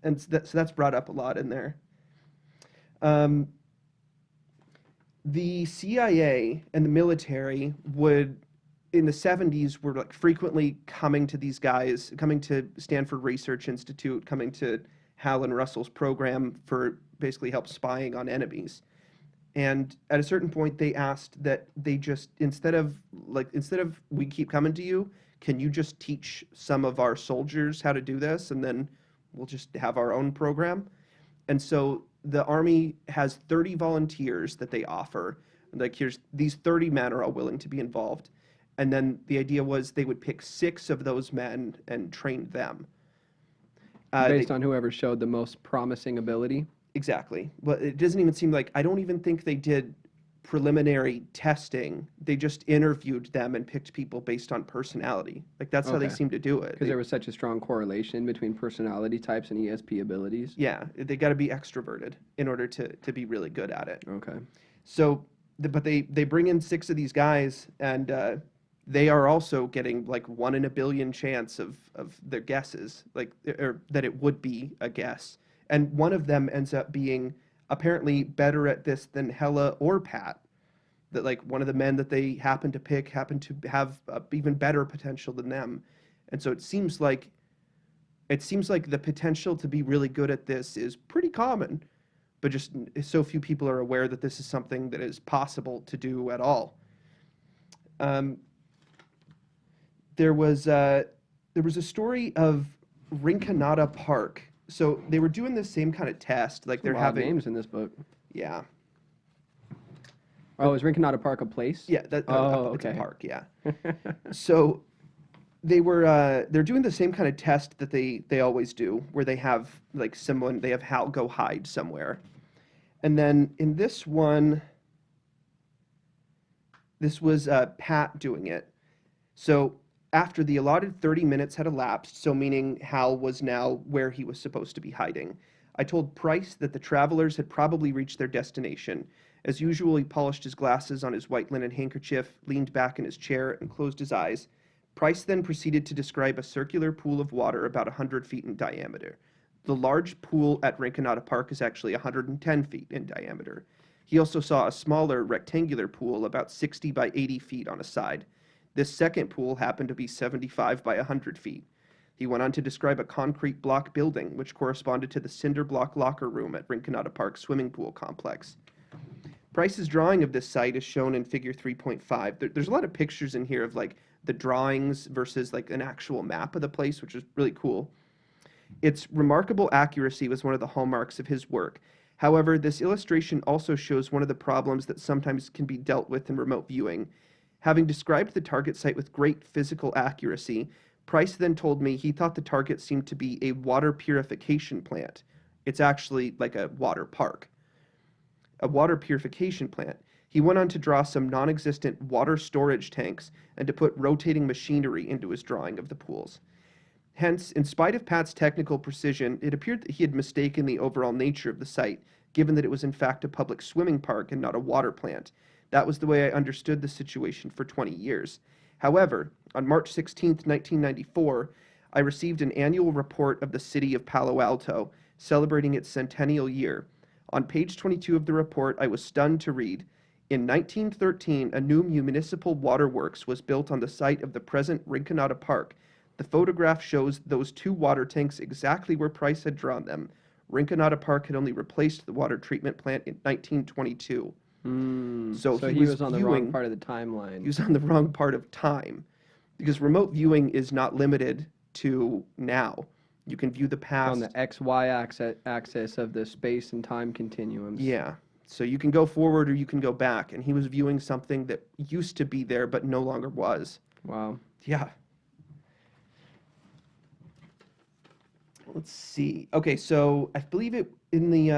and so that's brought up a lot in there. Um, the CIA and the military would, in the 70s, were like frequently coming to Stanford Research Institute, coming to Hal and Russell's program for basically help spying on enemies. And at a certain point, they asked that they just, instead of we keep coming to you, can you just teach some of our soldiers how to do this, and then we'll just have our own program? And so the Army has 30 volunteers that they offer. Like, here's these 30 men are all willing to be involved. And then the idea was they would pick 6 of those men and train them. Based on whoever showed the most promising ability. Exactly. But it doesn't even seem like, I don't even think they did preliminary testing. They just interviewed them and picked people based on personality. Like that's how they Okay. seem to do it. Because there was such a strong correlation between personality types and ESP abilities. Yeah, they got to be extroverted in order to be really good at it. Okay. So, but they bring in 6 of these guys, and they are also getting like 1 in a billion chance of their guesses, like, or that it would be a guess. And one of them ends up being apparently better at this than Hella or Pat. That like one of the men that they happen to pick happened to have even better potential than them. And so it seems like the potential to be really good at this is pretty common, but just so few people are aware that this is something that is possible to do at all. Um, there was a story of Rinconada Park. So they were doing the same kind of test, like Some they're wild having, names in this book. yeah, Oh, is Rinconada Park a place? yeah, it's a okay. park, yeah. So they're doing the same kind of test that they always do, where they have like they have Hal go hide somewhere, and then in this one, this was Pat doing it. So after the allotted 30 minutes had elapsed, so meaning Hal was now where he was supposed to be hiding, I told Price that the travelers had probably reached their destination. As usual, he polished his glasses on his white linen handkerchief, leaned back in his chair, and closed his eyes. Price then proceeded to describe a circular pool of water about 100 feet in diameter. The large pool at Rinconada Park is actually 110 feet in diameter. He also saw a smaller rectangular pool about 60 by 80 feet on a side. This second pool happened to be 75 by 100 feet. He went on to describe a concrete block building, which corresponded to the cinder block locker room at Rinconada Park swimming pool complex. Price's drawing of this site is shown in figure 3.5. There's a lot of pictures in here of like the drawings versus like an actual map of the place, which is really cool. Its remarkable accuracy was one of the hallmarks of his work. However, this illustration also shows one of the problems that sometimes can be dealt with in remote viewing. Having described the target site with great physical accuracy, Price then told me he thought the target seemed to be a water purification plant. It's actually like a water park, a water purification plant. He went on to draw some non existent water storage tanks and to put rotating machinery into his drawing of the pools. Hence, in spite of Pat's technical precision, it appeared that he had mistaken the overall nature of the site, given that it was in fact a public swimming park and not a water plant. That was the way I understood the situation for 20 years. However, on March 16, 1994, I received an annual report of the city of Palo Alto, celebrating its centennial year. On page 22 of the report, I was stunned to read, in 1913, a new municipal waterworks was built on the site of the present Rinconada Park. The photograph shows those two water tanks exactly where Price had drawn them. Rinconada Park had only replaced the water treatment plant in 1922. So So he he was on the wrong viewing, part of the he timeline. was on the wrong part of time. Because remote viewing is not limited to now. You can view the On past. the XY axis of the space and time continuums. Yeah. So you can go forward or you can go back. And he was viewing something that used to be there but no longer was. Wow. Yeah. Let's see. Okay, so I believe it in the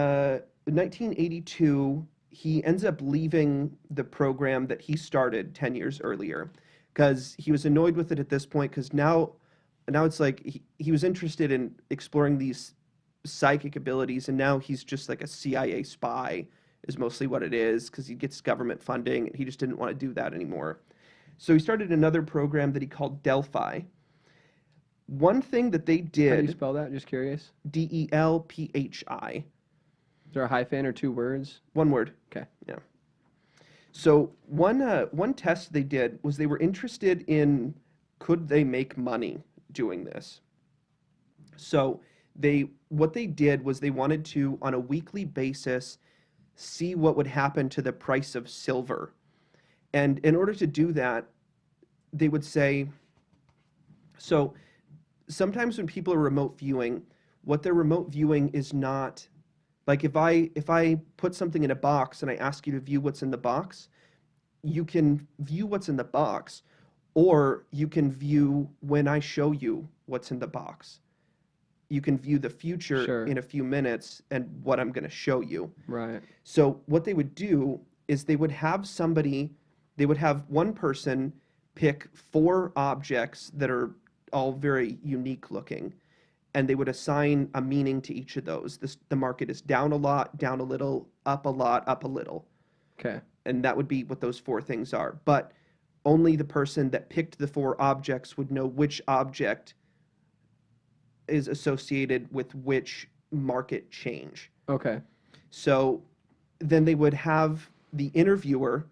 1982, he ends up leaving the program that he started 10 years earlier because he was annoyed with it at this point because now it's like he was interested in exploring these psychic abilities and now he's just like a CIA spy is mostly what it is because he gets government funding and he just didn't want to do that anymore. So he started another program that he called Delphi. One thing that they How do you did, spell that? Just curious. Delphi, Is there a hyphen or two words? one word. Okay. Yeah. So one test they did was they were interested in could they make money doing this. So what they did was they wanted to on a weekly basis see what would happen to the price of silver. And in order to do that, they would say, so sometimes when people are remote viewing, what they're remote viewing is not like if I put something in a box and I ask you to view what's in the box, you can view what's in the box, or you can view when I show you what's in the box. You can view the future Sure. in a few minutes and what I'm going to show you. Right. So what they would do is they would have one person pick 4 objects that are all very unique looking, and they would assign a meaning to each of those. The market is down a lot, down a little, up a lot, up a little. Okay. And that would be what those 4 things are. But only the person that picked the 4 objects would know which object is associated with which market change. Okay. So then they would have the interviewer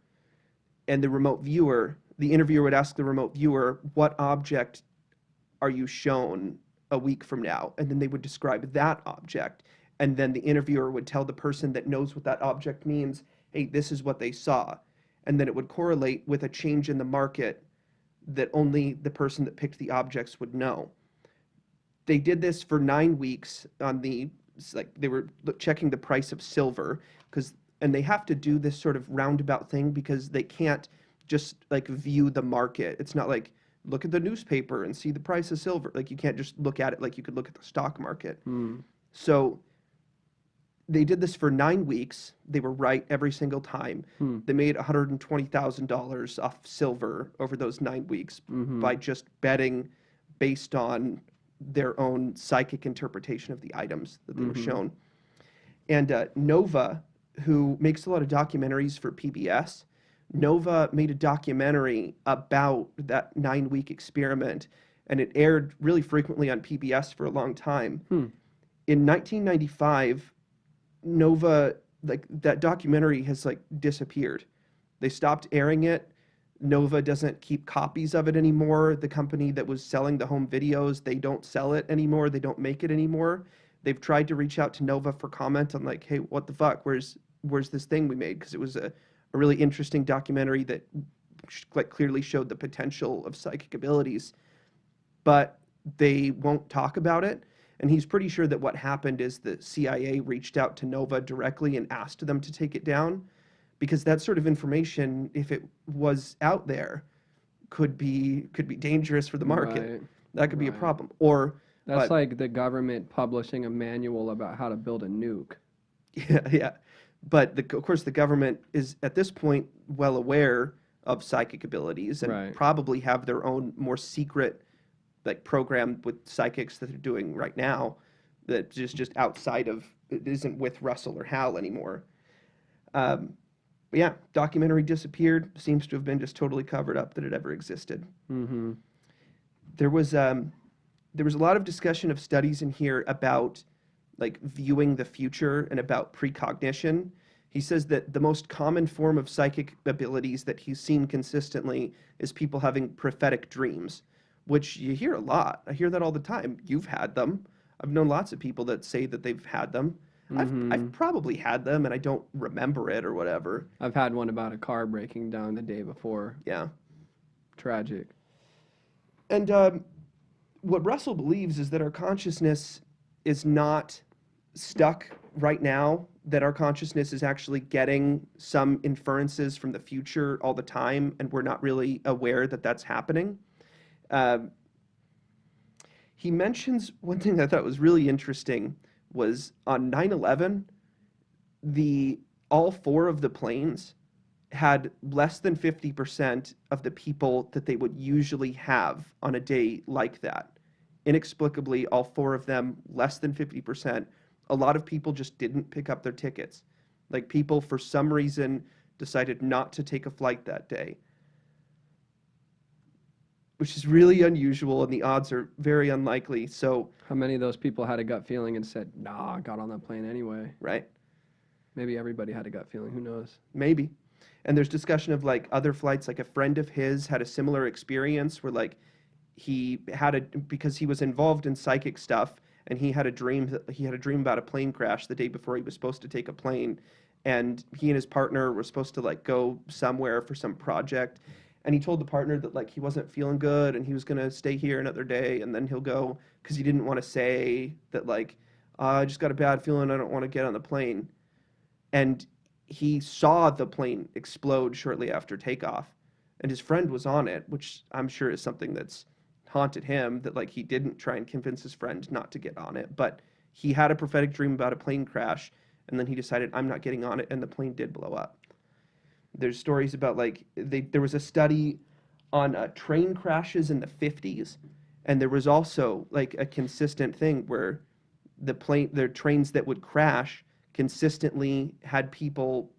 and the remote viewer. The interviewer would ask the remote viewer, what object are you shown a week from now? And then they would describe that object. And then the interviewer would tell the person that knows what that object means, hey, this is what they saw. And then it would correlate with a change in the market that only the person that picked the objects would know. They did this for 9 weeks they were checking the price of silver and they have to do this sort of roundabout thing because they can't just like view the market. It's not like look at the newspaper and see the price of silver. Like you can't just look at it like you could look at the stock market. So they did this for 9 weeks. They were right every single time. They made $120,000 off silver over those 9 weeks by just betting based on their own psychic interpretation of the items that they were shown. And Nova, who makes a lot of documentaries for PBS, Nova made a documentary about that 9-week experiment, and it aired really frequently on PBS for a long time. In 1995, Nova, that documentary has disappeared. They stopped airing it. Nova doesn't keep copies of it anymore. The company that was selling the home videos, they don't sell it anymore. They don't make it anymore. They've tried to reach out to Nova for comment on hey, what the fuck? Where's this thing we made? Because it was a really interesting documentary that like clearly showed the potential of psychic abilities, but they won't talk about it. And he's pretty sure that what happened is the CIA reached out to Nova directly and asked them to take it down, because that sort of information, if it was out there, could be dangerous for the market. Right. That could be a Right. problem. Or, That's but like the government publishing a manual about how to build a nuke. yeah, yeah. But of course, the government is at this point well aware of psychic abilities and Right. probably have their own more secret like program with psychics that they're doing right now that just outside of it isn't with Russell or Hal anymore. Um, but yeah, documentary disappeared. Seems to have been just totally covered up that it ever existed. Mm-hmm. There was there was a lot of discussion of studies in here about like viewing the future and about precognition. He says that the most common form of psychic abilities that he's seen consistently is people having prophetic dreams, which you hear a lot. I hear that all the time. You've had them. I've known lots of people that say that they've had them. I've Mm-hmm. probably had them and I don't remember it or whatever. I've had one about a car breaking down the day before. Yeah. Tragic. And what Russell believes is that our consciousness is not stuck right now, that our consciousness is actually getting some inferences from the future all the time, and we're not really aware that that's happening. Um, he mentions one thing I thought was really interesting was on 9/11, the all four of the planes had less than 50% of the people that they would usually have on a day like that. Inexplicably, all four of them, less than 50%. A lot of people just didn't pick up their tickets. Like people, for some reason, decided not to take a flight that day, which is really unusual, and the odds are very unlikely. So, How many of those people had a gut feeling and said, nah, I got on that plane anyway? right, Maybe everybody had a gut feeling. Who knows? maybe. And there's discussion of like other flights, like a friend of his had a similar experience where like he had a because he was involved in psychic stuff and he had a dream about a plane crash the day before he was supposed to take a plane, and he and his partner were supposed to like go somewhere for some project, and he told the partner that like he wasn't feeling good and he was going to stay here another day and then he'll go, because he didn't want to say that like I just got a bad feeling, I don't want to get on the plane. And he saw the plane explode shortly after takeoff, and his friend was on it, which I'm sure is something that's haunted him, that like he didn't try and convince his friend not to get on it, but he had a prophetic dream about a plane crash, and then he decided I'm not getting on it, and the plane did blow up. There's stories about like there was a study on train crashes in the 50s, and there was also like a consistent thing where the trains that would crash consistently had people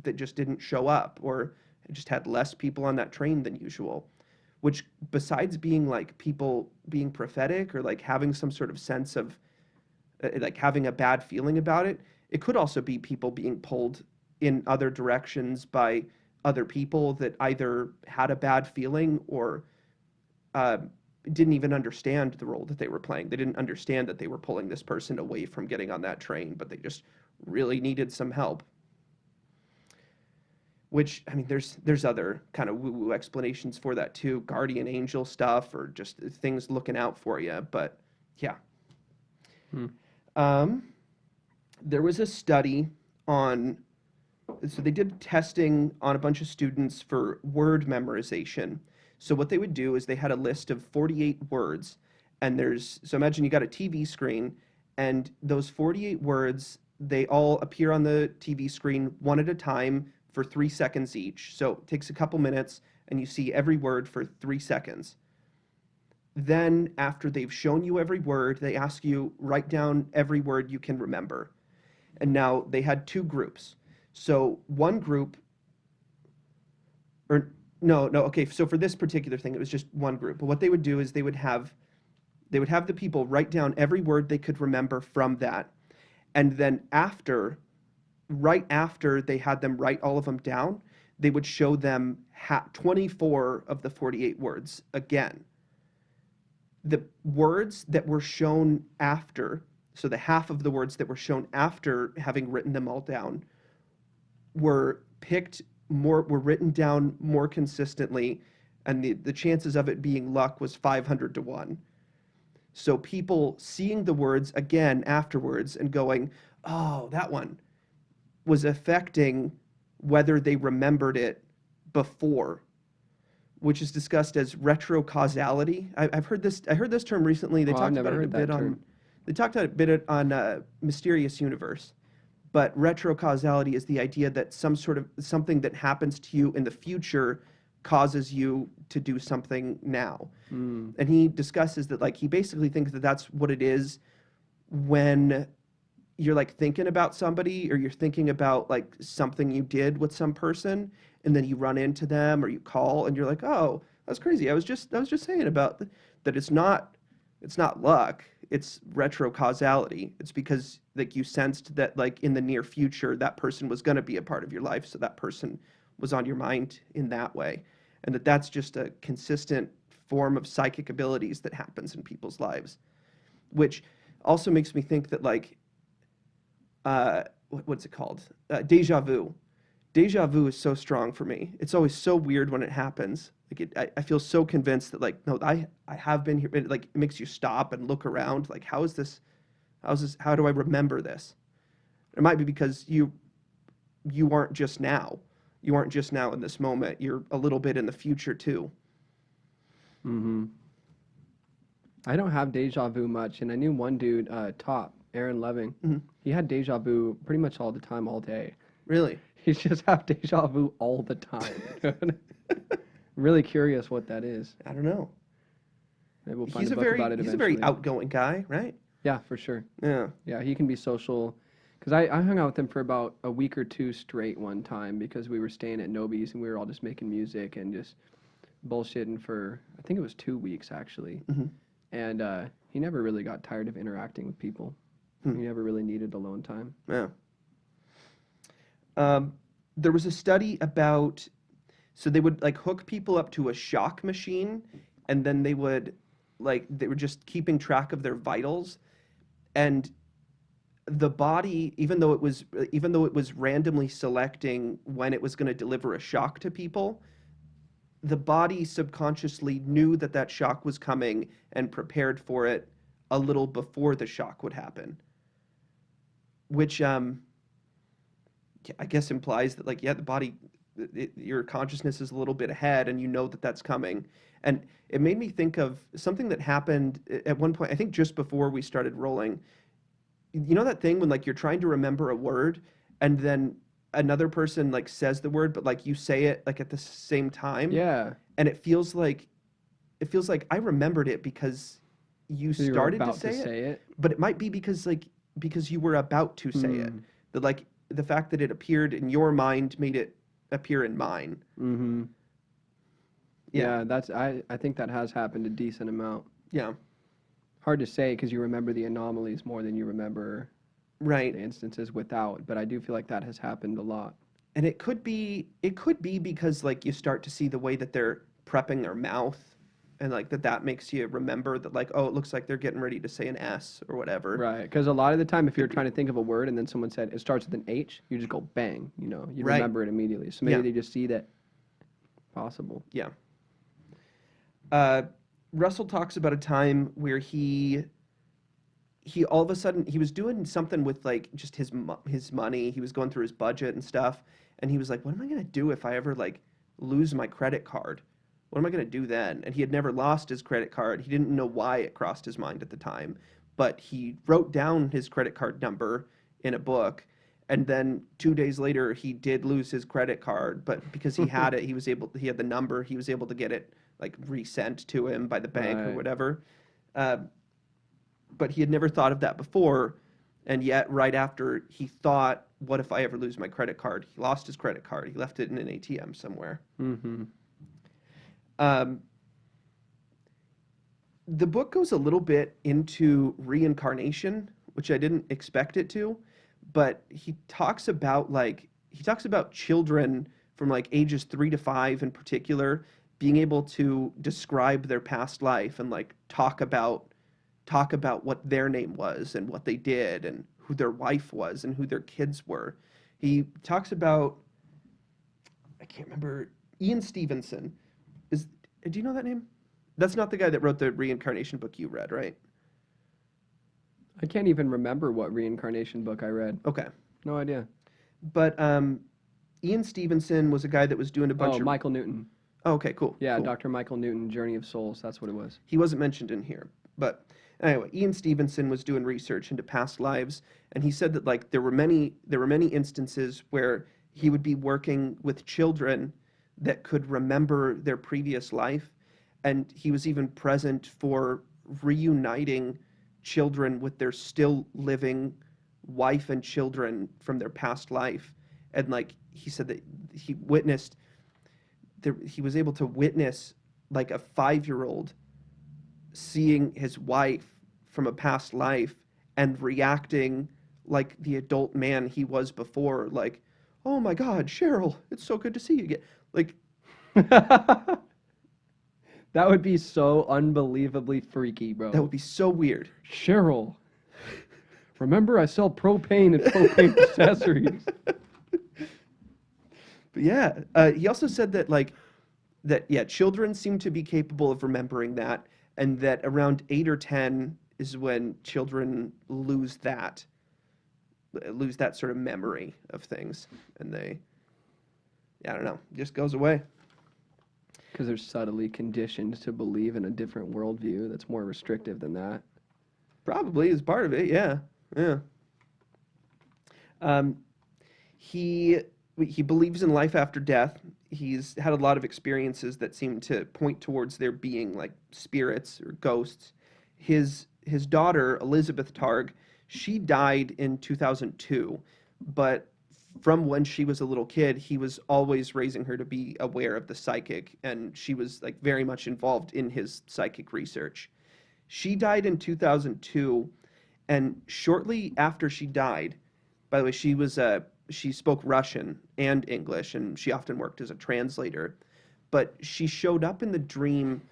that just didn't show up, or just had less people on that train than usual, which besides being like people being prophetic or like having some sort of sense of like having a bad feeling about it, it could also be people being pulled in other directions by other people that either had a bad feeling or uh, didn't even understand the role that they were playing. They didn't understand that they were pulling this person away from getting on that train, but they just really needed some help. Which, I mean, there's other kind of woo-woo explanations for that too, guardian angel stuff or just things looking out for you. But yeah, Hmm. um, there was a study on, so they did testing on a bunch of students for word memorization. So what they would do is they had a list of 48 words, and so imagine you got a TV screen, and those 48 words, they all appear on the TV screen one at a time for 3 seconds each. So it takes a couple minutes, and you see every word for 3 seconds. Then, after they've shown you every word, they ask you write down every word you can remember. And now they had two groups. So one group, or no, no, okay. So for this particular thing, it was just one group. But what they would do is they would have the people write down every word they could remember from that, and then right after they had them write all of them down, they would show them 24 of the 48 words again. The words that were shown after, so the half of the words that were shown after having written them all down, were picked were written down more consistently, and the chances of it being luck was 500 to 1. So people seeing the words again afterwards and going, "Oh, that one," was affecting whether they remembered it before, which is discussed as retrocausality. I've heard this. I heard this term recently. They Oh, I've talked never about it a heard that bit term. on. They talked about it a bit on Mysterious Universe. But retrocausality is the idea that something that happens to you in the future causes you to do something now. Mm. And he discusses that, like, he basically thinks that that's what it is when you're like thinking about somebody, or you're thinking about like something you did with some person, and then you run into them or you call and you're like, "Oh, that's crazy. I was just saying about that it's not luck, it's retrocausality. It's because like you sensed that like in the near future that person was going to be a part of your life, so that person was on your mind in that way." And that's just a consistent form of psychic abilities that happens in people's lives, which also makes me think that like what's it called? Deja vu. Deja vu is so strong for me. It's always so weird when it happens. Like I feel so convinced that like no, I have been here. Like it makes you stop and look around. Like how is this? How is this? How do I remember this? It might be because you aren't just now. You aren't just now in this moment. You're a little bit in the future too. Mm-hmm. I don't have deja vu much, and I knew one dude, Top, Aaron Leving. Mhm. He had deja vu pretty much all the time, all day. Really? He's just have deja vu all the time. Really curious what that is. I don't know. Maybe we'll find He's a a book very about it he's a very eventually. outgoing guy, right? Yeah, for sure. Yeah. Yeah, he can be social. Because I hung out with him for about a week or two straight one time because we were staying at Nobi's and we were all just making music and just bullshitting for, I think it was 2 weeks actually. Hmm. And he never really got tired of interacting with people. Hmm. He never really needed alone time. Yeah. There was a study about, so they would like hook people up to a shock machine, and then they were just keeping track of their vitals, and the body, even though it was randomly selecting when it was going to deliver a shock to people, the body subconsciously knew that that shock was coming and prepared for it a little before the shock would happen, which I guess implies that like yeah, the body, your consciousness is a little bit ahead, and you know that that's coming. And it made me think of something that happened at one point. I think just before we started rolling. You know that thing when like you're trying to remember a word, and then another person like says the word, but like you say it like at the same time, Yeah. and it feels like I remembered it because you So you were started to about to say it, say it? but it might be because you were about to say it. Hmm. That like the fact that it appeared in your mind made it appear in mine. Mm-hmm. Yeah. Yeah, I think that has happened a decent amount. Yeah. Hard to say because you remember the anomalies more than you remember Right. the instances without, but I do feel like that has happened a lot. And it could be because like you start to see the way that they're prepping their mouth, and like that makes you remember that like, oh, it looks like they're getting ready to say an S or whatever. Right, because a lot of the time, if you're Could be. trying to think of a word and then someone said it starts with an H, you just go bang, you Right. remember it immediately. So maybe Yeah. they just see that possible. Yeah. Uh, Russell talks about a time where he all of a sudden he was doing something with like just his money. He was going through his budget and stuff, and he was like, "What am I gonna do if I ever like lose my credit card? What am I gonna do then?" And he had never lost his credit card. He didn't know why it crossed his mind at the time, but he wrote down his credit card number in a book. And then 2 days later, he did lose his credit card, but because he had it, he had the number, he was able to get it like resent to him by the bank or Right. whatever. Uh, but he had never thought of that before. And yet, right after he thought, what if I ever lose my credit card? He lost his credit card. He left it in an ATM somewhere. Mm-hmm. Um, the book goes a little bit into reincarnation, which I didn't expect it to, but he talks about children from like ages 3 to 5 in particular being able to describe their past life and like talk about what their name was and what they did and who their wife was and who their kids were. He talks about, I can't remember. Ian Stevenson. Is do you know that name? That's not the guy that wrote the reincarnation book you read, right? I can't even remember what reincarnation book I read. Okay. No idea. But Ian Stevenson was a guy that was doing a bunch Oh, of. Michael Newton. Oh, okay, cool. Yeah, Cool. Dr. Michael Newton, Journey of Souls. That's what it was. He wasn't mentioned in here, but anyway, Ian Stevenson was doing research into past lives, and he said that like there were many instances where he would be working with children that could remember their previous life, and he was even present for reuniting children with their still living wife and children from their past life. And like he said that he witnessed he was able to witness like a 5-year-old seeing his wife from a past life and reacting like the adult man he was before, like, oh my God, Cheryl, it's so good to see you again. Like, That would be so unbelievably freaky, bro. that would be so weird. Cheryl, remember I sell propane and propane accessories. But yeah, he also said that yeah, children seem to be capable of remembering that, and that around 8 or 10 is when children lose that sort of memory of things, and I don't know, just goes away. Because they're subtly conditioned to believe in a different worldview that's more restrictive than that. Probably is part of it, yeah, yeah. Um, he believes in life after death. He's had a lot of experiences that seem to point towards there being like spirits or ghosts. His daughter, Elizabeth Targ, she died in 2002, but from when she was a little kid, he was always raising her to be aware of the psychic, and she was like very much involved in his psychic research. She died in 2002, and shortly after she died, by the way, she spoke Russian and English, and she often worked as a translator. But she showed up in the dream.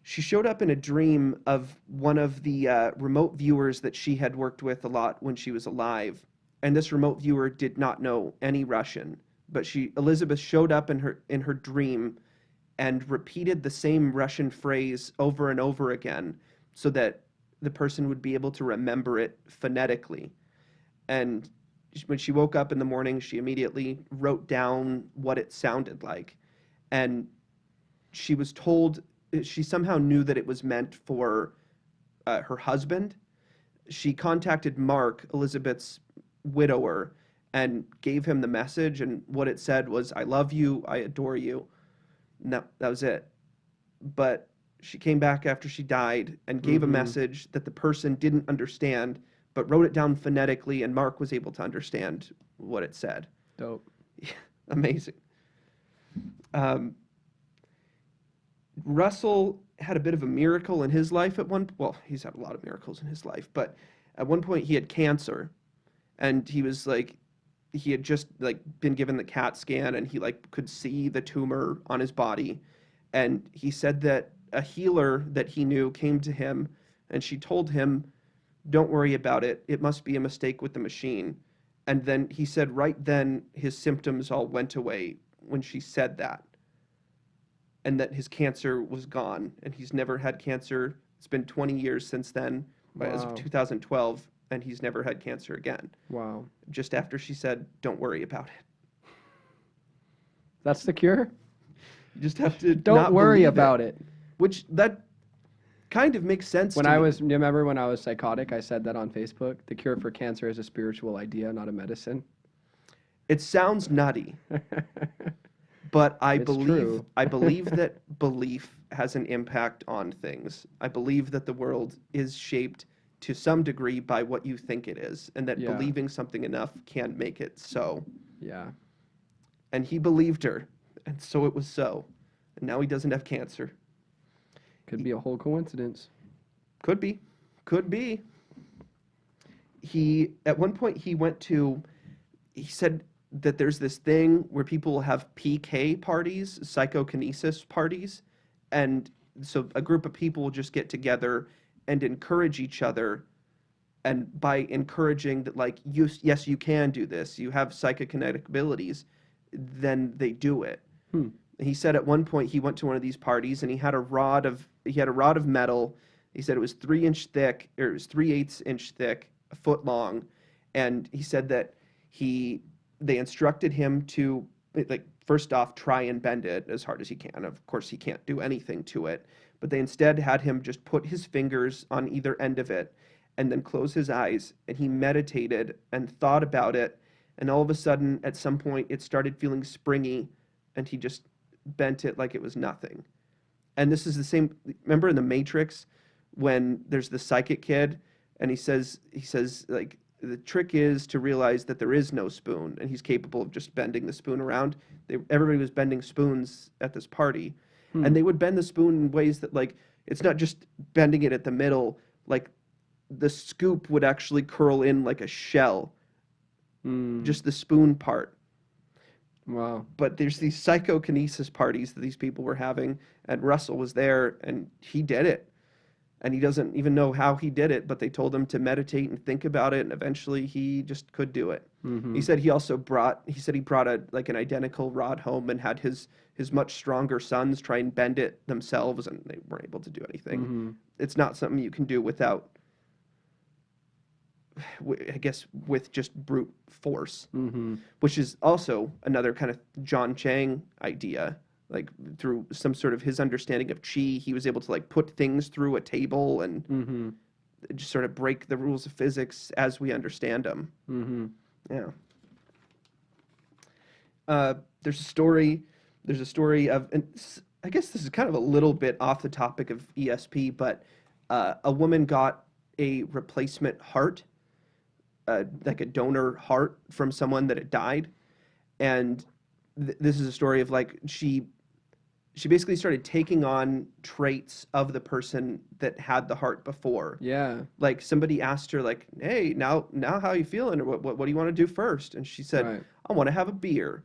She showed up in a dream of one of the remote viewers that she had worked with a lot when she was alive. And this remote viewer did not know any Russian, but Elizabeth showed up in her dream and repeated the same Russian phrase over and over again so that the person would be able to remember it phonetically. And when she woke up in the morning, she immediately wrote down what it sounded like. And she was told, she somehow knew that it was meant for her husband. She contacted Mark, Elizabeth's widower, and gave him the message. And what it said was, I love you, I adore you. And that was it. But she came back after she died and gave a message that the person didn't understand, but wrote it down phonetically, and Mark was able to understand what it said. Dope. Amazing. Russell had a bit of a miracle in his life well, he's had a lot of miracles in his life, but at one point he had cancer, and he had just like been given the CAT scan, and he like could see the tumor on his body. And he said that a healer that he knew came to him, and she told him, don't worry about it. It must be a mistake with the machine. And then he said right then his symptoms all went away when she said that. And that his cancer was gone, and he's never had cancer. It's been 20 years since then, as of Wow. 2012, and he's never had cancer again. Wow. Just after she said, don't worry about it. That's the cure? You just have to Don't not worry believe about it. Which, that kind of makes sense When to I me. was, you remember when I was psychotic, I said that on Facebook? The cure for cancer is a spiritual idea, not a medicine. It sounds nutty, but I It's true. believe that belief has an impact on things. I believe that the world is shaped to some degree by what you think it is, and that Yeah. believing something enough can make it so. Yeah. And he believed her, and so it was so. And now he doesn't have cancer. Could be a whole coincidence. Could be. Could be. At one point, he said that there's this thing where people have PK parties, psychokinesis parties, and so a group of people will just get together and encourage each other, and by encouraging that, like, yes, you can do this, you have psychokinetic abilities, then they do it. Hmm. He said at one point he went to one of these parties and he had a rod of metal. He said it was 3 inch thick, or it was 3/8 inch thick, a foot long, and he said that he they instructed him to, like, first off, try and bend it as hard as he can. Of course, he can't do anything to it, but they instead had him just put his fingers on either end of it and then close his eyes, and he meditated and thought about it, and all of a sudden at some point it started feeling springy, and he just bent it like it was nothing. And this is the same. Remember in the Matrix when there's the psychic kid, and he says like, the trick is to realize that there is no spoon, and he's capable of just bending the spoon around. Everybody was bending spoons at this party, Hmm. and they would bend the spoon in ways that, like, it's not just bending it at the middle. Like, the scoop would actually curl in like a shell, Hmm. just the spoon part. Wow. But there's these psychokinesis parties that these people were having, and Russell was there, and he did it. And he doesn't even know how he did it, but they told him to meditate and think about it, and eventually he just could do it. Mm-hmm. He said he brought a like an identical rod home and had his much stronger sons try and bend it themselves, and they weren't able to do anything. Mm-hmm. It's not something you can do without, I guess, with just brute force, Mm-hmm. which is also another kind of John Chang idea. Like, through some sort of his understanding of chi, he was able to, like, put things through a table and Mm-hmm. just sort of break the rules of physics as we understand them. Mm-hmm. Yeah. There's a story. There's a story of, and I guess this is kind of a little bit off the topic of ESP, but a woman got a replacement heart, like a donor heart from someone that had died, and this is a story of, like, she basically started taking on traits of the person that had the heart before. Yeah. Like, somebody asked her, like, "Hey, now how you feeling? Or what do you want to do first?" And she said, Right. "I want to have a beer."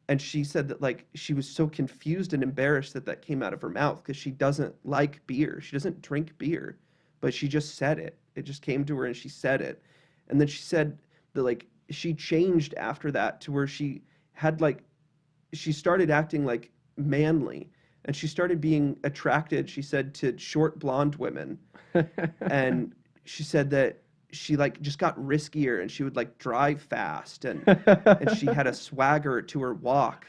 And she said that, like, she was so confused and embarrassed that that came out of her mouth because she doesn't like beer. She doesn't drink beer, but she just said it. It just came to her and she said it. And then she said that, like, she changed after that to where had like she started acting like manly, and she started being attracted, she said, to short blonde women. And she said that she, like, just got riskier, and she would, like, drive fast, and she had a swagger to her walk,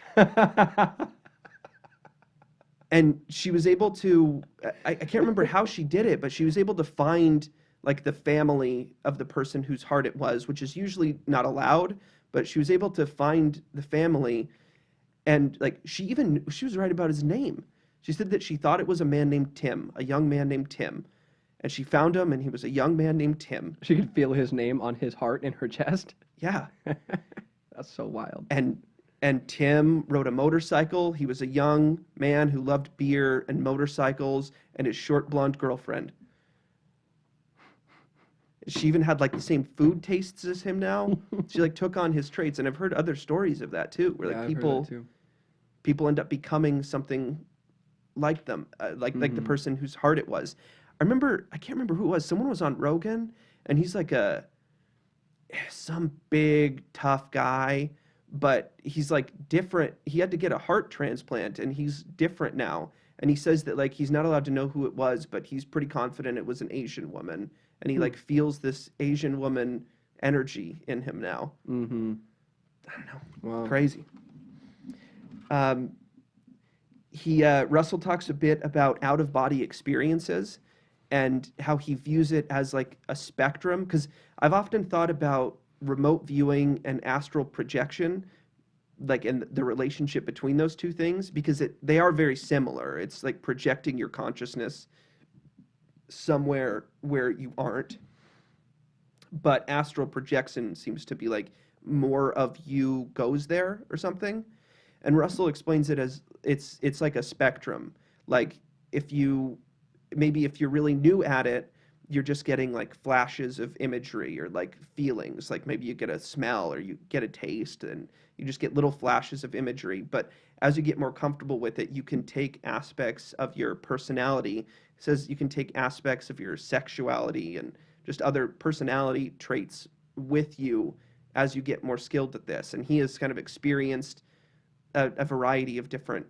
and she was able to, I can't remember how she did it, but she was able to find, like, the family of the person whose heart it was, which is usually not allowed, but she was able to find the family. And, like, she was right about his name. She said that she thought it was a man named Tim, a young man named Tim. And she found him, and he was a young man named Tim. She could feel his name on his heart in her chest. Yeah. That's so wild. And Tim rode a motorcycle. He was a young man who loved beer and motorcycles and his short blonde girlfriend. She even had, like, the same food tastes as him now. She, like, took on his traits, and I've heard other stories of that too, where, like, Yeah, I've heard that too. people end up becoming something like them, like the person whose heart it was. I can't remember who it was. Someone was on Rogan, and he's like some big tough guy, but he's, like, different. He had to get a heart transplant, and he's different now. And he says that, like, he's not allowed to know who it was, but he's pretty confident it was an Asian woman, and he like feels this Asian woman energy in him now. Mm-hmm. I don't know. Wow. Crazy. Russell talks a bit about out-of-body experiences and how he views it as, like, a spectrum, because I've often thought about remote viewing and astral projection, like, in the relationship between those two things, because they are very similar. It's like projecting your consciousness somewhere where you aren't. But astral projection seems to be, like, more of you goes there or something. And Russell explains it as it's like a spectrum. Like, if you're really new at it, you're just getting, like, flashes of imagery or, like, feelings. Like, maybe you get a smell or you get a taste, and you just get little flashes of imagery. But as you get more comfortable with it, you can take aspects of your personality. It says you can take aspects of your sexuality and just other personality traits with you as you get more skilled at this. And he has kind of experienced a variety of different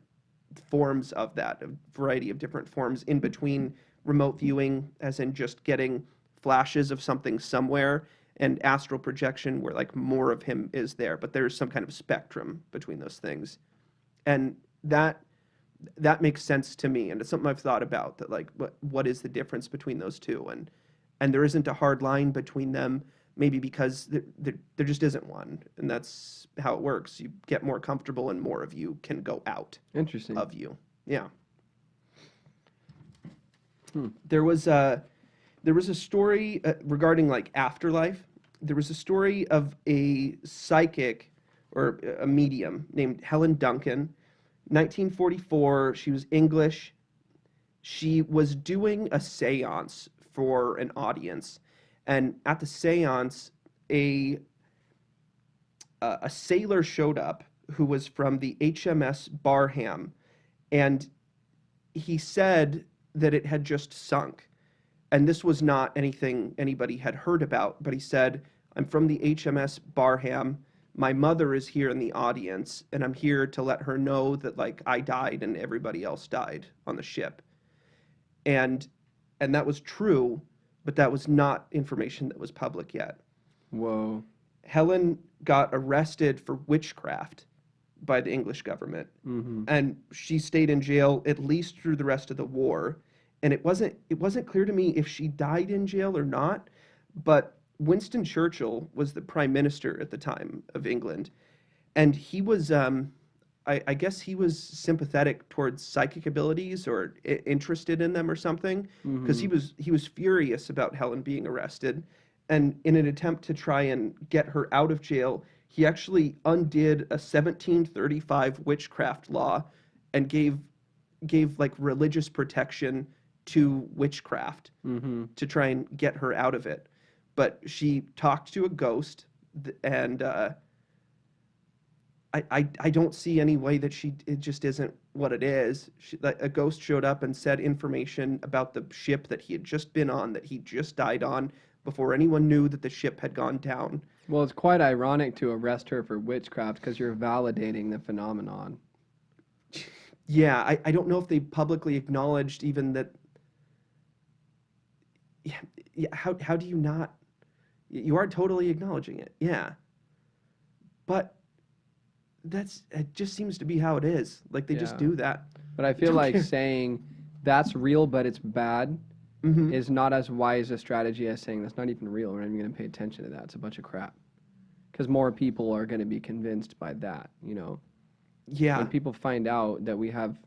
forms of that, a variety of different forms in between remote viewing, as in just getting flashes of something somewhere, and astral projection, where like more of him is there, but there's some kind of spectrum between those things. And that makes sense to me, and it's something I've thought about, that like what is the difference between those two, and there isn't a hard line between them, maybe because there just isn't one, and that's how it works. You get more comfortable and more of you can go out Interesting. of you. Yeah. Hmm. There was a story regarding like afterlife. There was a story of a psychic or a medium named Helen Duncan. 1944, she was English. She was doing a séance for an audience, and at the séance, a a sailor showed up who was from the HMS Barham, and he said that it had just sunk. And this was not anything anybody had heard about, but he said, "I'm from the HMS Barham. My mother is here in the audience, and I'm here to let her know that like I died and everybody else died on the ship." And that was true, but that was not information that was public yet. Whoa. Helen got arrested for witchcraft by the English government, Mm-hmm. and she stayed in jail at least through the rest of the war. And it wasn't clear to me if she died in jail or not, but Winston Churchill was the prime minister at the time of England, and he was I guess he was sympathetic towards psychic abilities, or interested in them or something, because Mm-hmm. he was furious about Helen being arrested, and in an attempt to try and get her out of jail, he actually undid a 1735 witchcraft law and gave like religious protection to witchcraft Mm-hmm. to try and get her out of it. But she talked to a ghost, and I don't see any way that it just isn't what it is. A ghost showed up and said information about the ship that he had just been on, that he just died on, before anyone knew that the ship had gone down. Well, it's quite ironic to arrest her for witchcraft because you're validating the phenomenon. Yeah, I don't know if they publicly acknowledged even that. Yeah, yeah, how do you not? You are totally acknowledging it. Yeah. But it just seems to be how it is. Like they just Yeah. do that. But I They feel don't like care. saying that's real but it's bad Mm-hmm. is not as wise a strategy as saying that's not even real. We're not even going to pay attention to that. It's a bunch of crap. Because more people are going to be convinced by that, you know. When Yeah. people find out that we have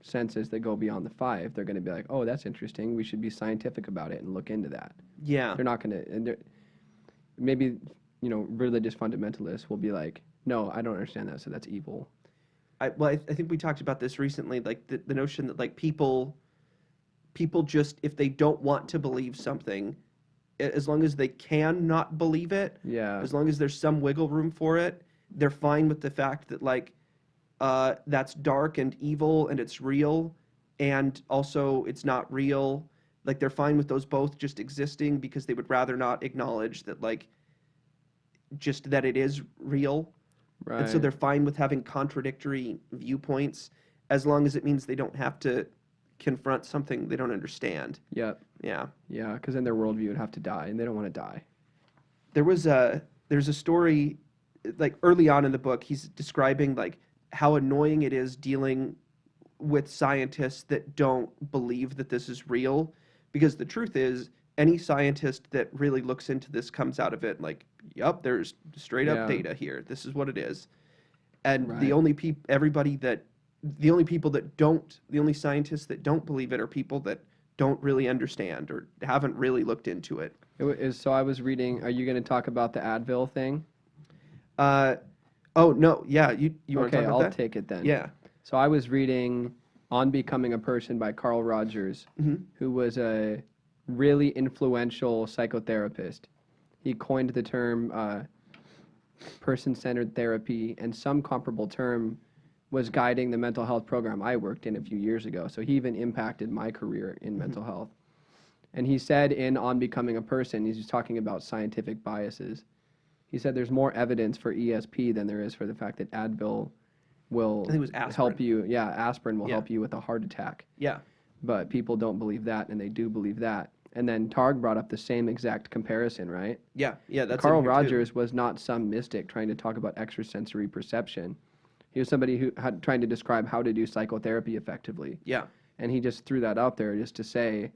senses that go beyond the five, they're going to be like, oh, that's interesting. We should be scientific about it and look into that. Yeah. They're not going to, and maybe, you know, religious fundamentalists will be like, no, I don't understand that, so that's evil. I think we talked about this recently, like the notion that like people just, if they don't want to believe something, as long as they can not believe it, Yeah, as long as there's some wiggle room for it, they're fine with the fact that like that's dark and evil and it's real, and also it's not real. Like they're fine with those both just existing, because they would rather not acknowledge that like just that it is real. And so right. they're fine with having contradictory viewpoints, as long as it means they don't have to confront something they don't understand. Yep. Yeah. Yeah, because then their worldview would have to die, and they don't want to die. There's a story, like early on in the book, he's describing like how annoying it is dealing with scientists that don't believe that this is real, because the truth is any scientist that really looks into this comes out of it like, yep, there's straight up Yeah, data here. This is what it is. And right. the only scientists that don't believe it are people that don't really understand or haven't really looked into it. So I was reading, are you going to talk about the Advil thing? Uh, oh no, yeah, you want to Okay, talk about I'll that? take it then. Yeah. So I was reading On Becoming a Person by Carl Rogers, Hmm. who was a really influential psychotherapist. He coined the term person-centered therapy, and some comparable term was guiding the mental health program I worked in a few years ago. So he even impacted my career in mental health. And he said in On Becoming a Person, he's just talking about scientific biases. He said there's more evidence for ESP than there is for the fact that Advil will think it was help aspirin. you. Yeah, aspirin will Yeah. help you with a heart attack. Yeah. But people don't believe that, and they do believe that. And then Targ brought up the same exact comparison, right? Yeah. Yeah. That's in Carl here too. Rogers was not some mystic trying to talk about extrasensory perception. He was somebody who had trying to describe how to do psychotherapy effectively. Yeah. And he just threw that out there just to say,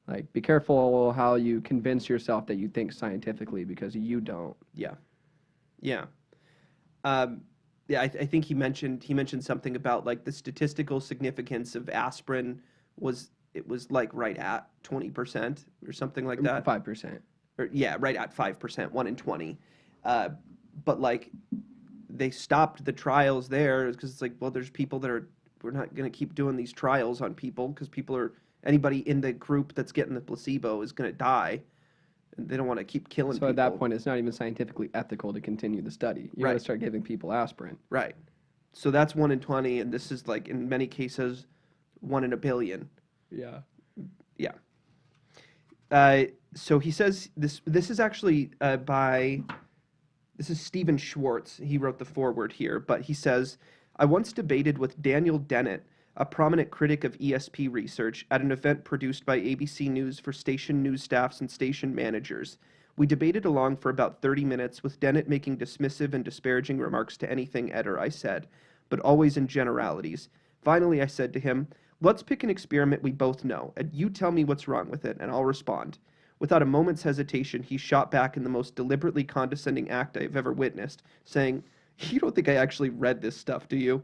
like, be careful how you convince yourself that you think scientifically, because you don't. Yeah. Yeah. Um, yeah, I think he mentioned something about like the statistical significance of aspirin was it was like right at 20% or something like that. 5%. Or yeah, right at 5%, 1 in 20. Uh, but like they stopped the trials there because it's like, well, there's people that are we're not going to keep doing these trials on people because people are anybody in the group that's getting the placebo is going to die, and they don't want to keep killing So at that people. point, it's not even scientifically ethical to continue the study. You got to Right. start giving people aspirin. Right. So that's 1 in 20, and this is like in many cases 1 in a billion. Yeah. Yeah. So he says this is actually this is Stephen Schwartz. He wrote the foreword here, but he says, I once debated with Daniel Dennett, a prominent critic of ESP research, at an event produced by ABC News for station news staffs and station managers. We debated along for about 30 minutes, with Dennett making dismissive and disparaging remarks to anything Ed or I said, but always in generalities. Finally, I said to him, let's pick an experiment we both know, and you tell me what's wrong with it, and I'll respond. Without a moment's hesitation, he shot back in the most deliberately condescending act I have ever witnessed, saying, you don't think I actually read this stuff, do you?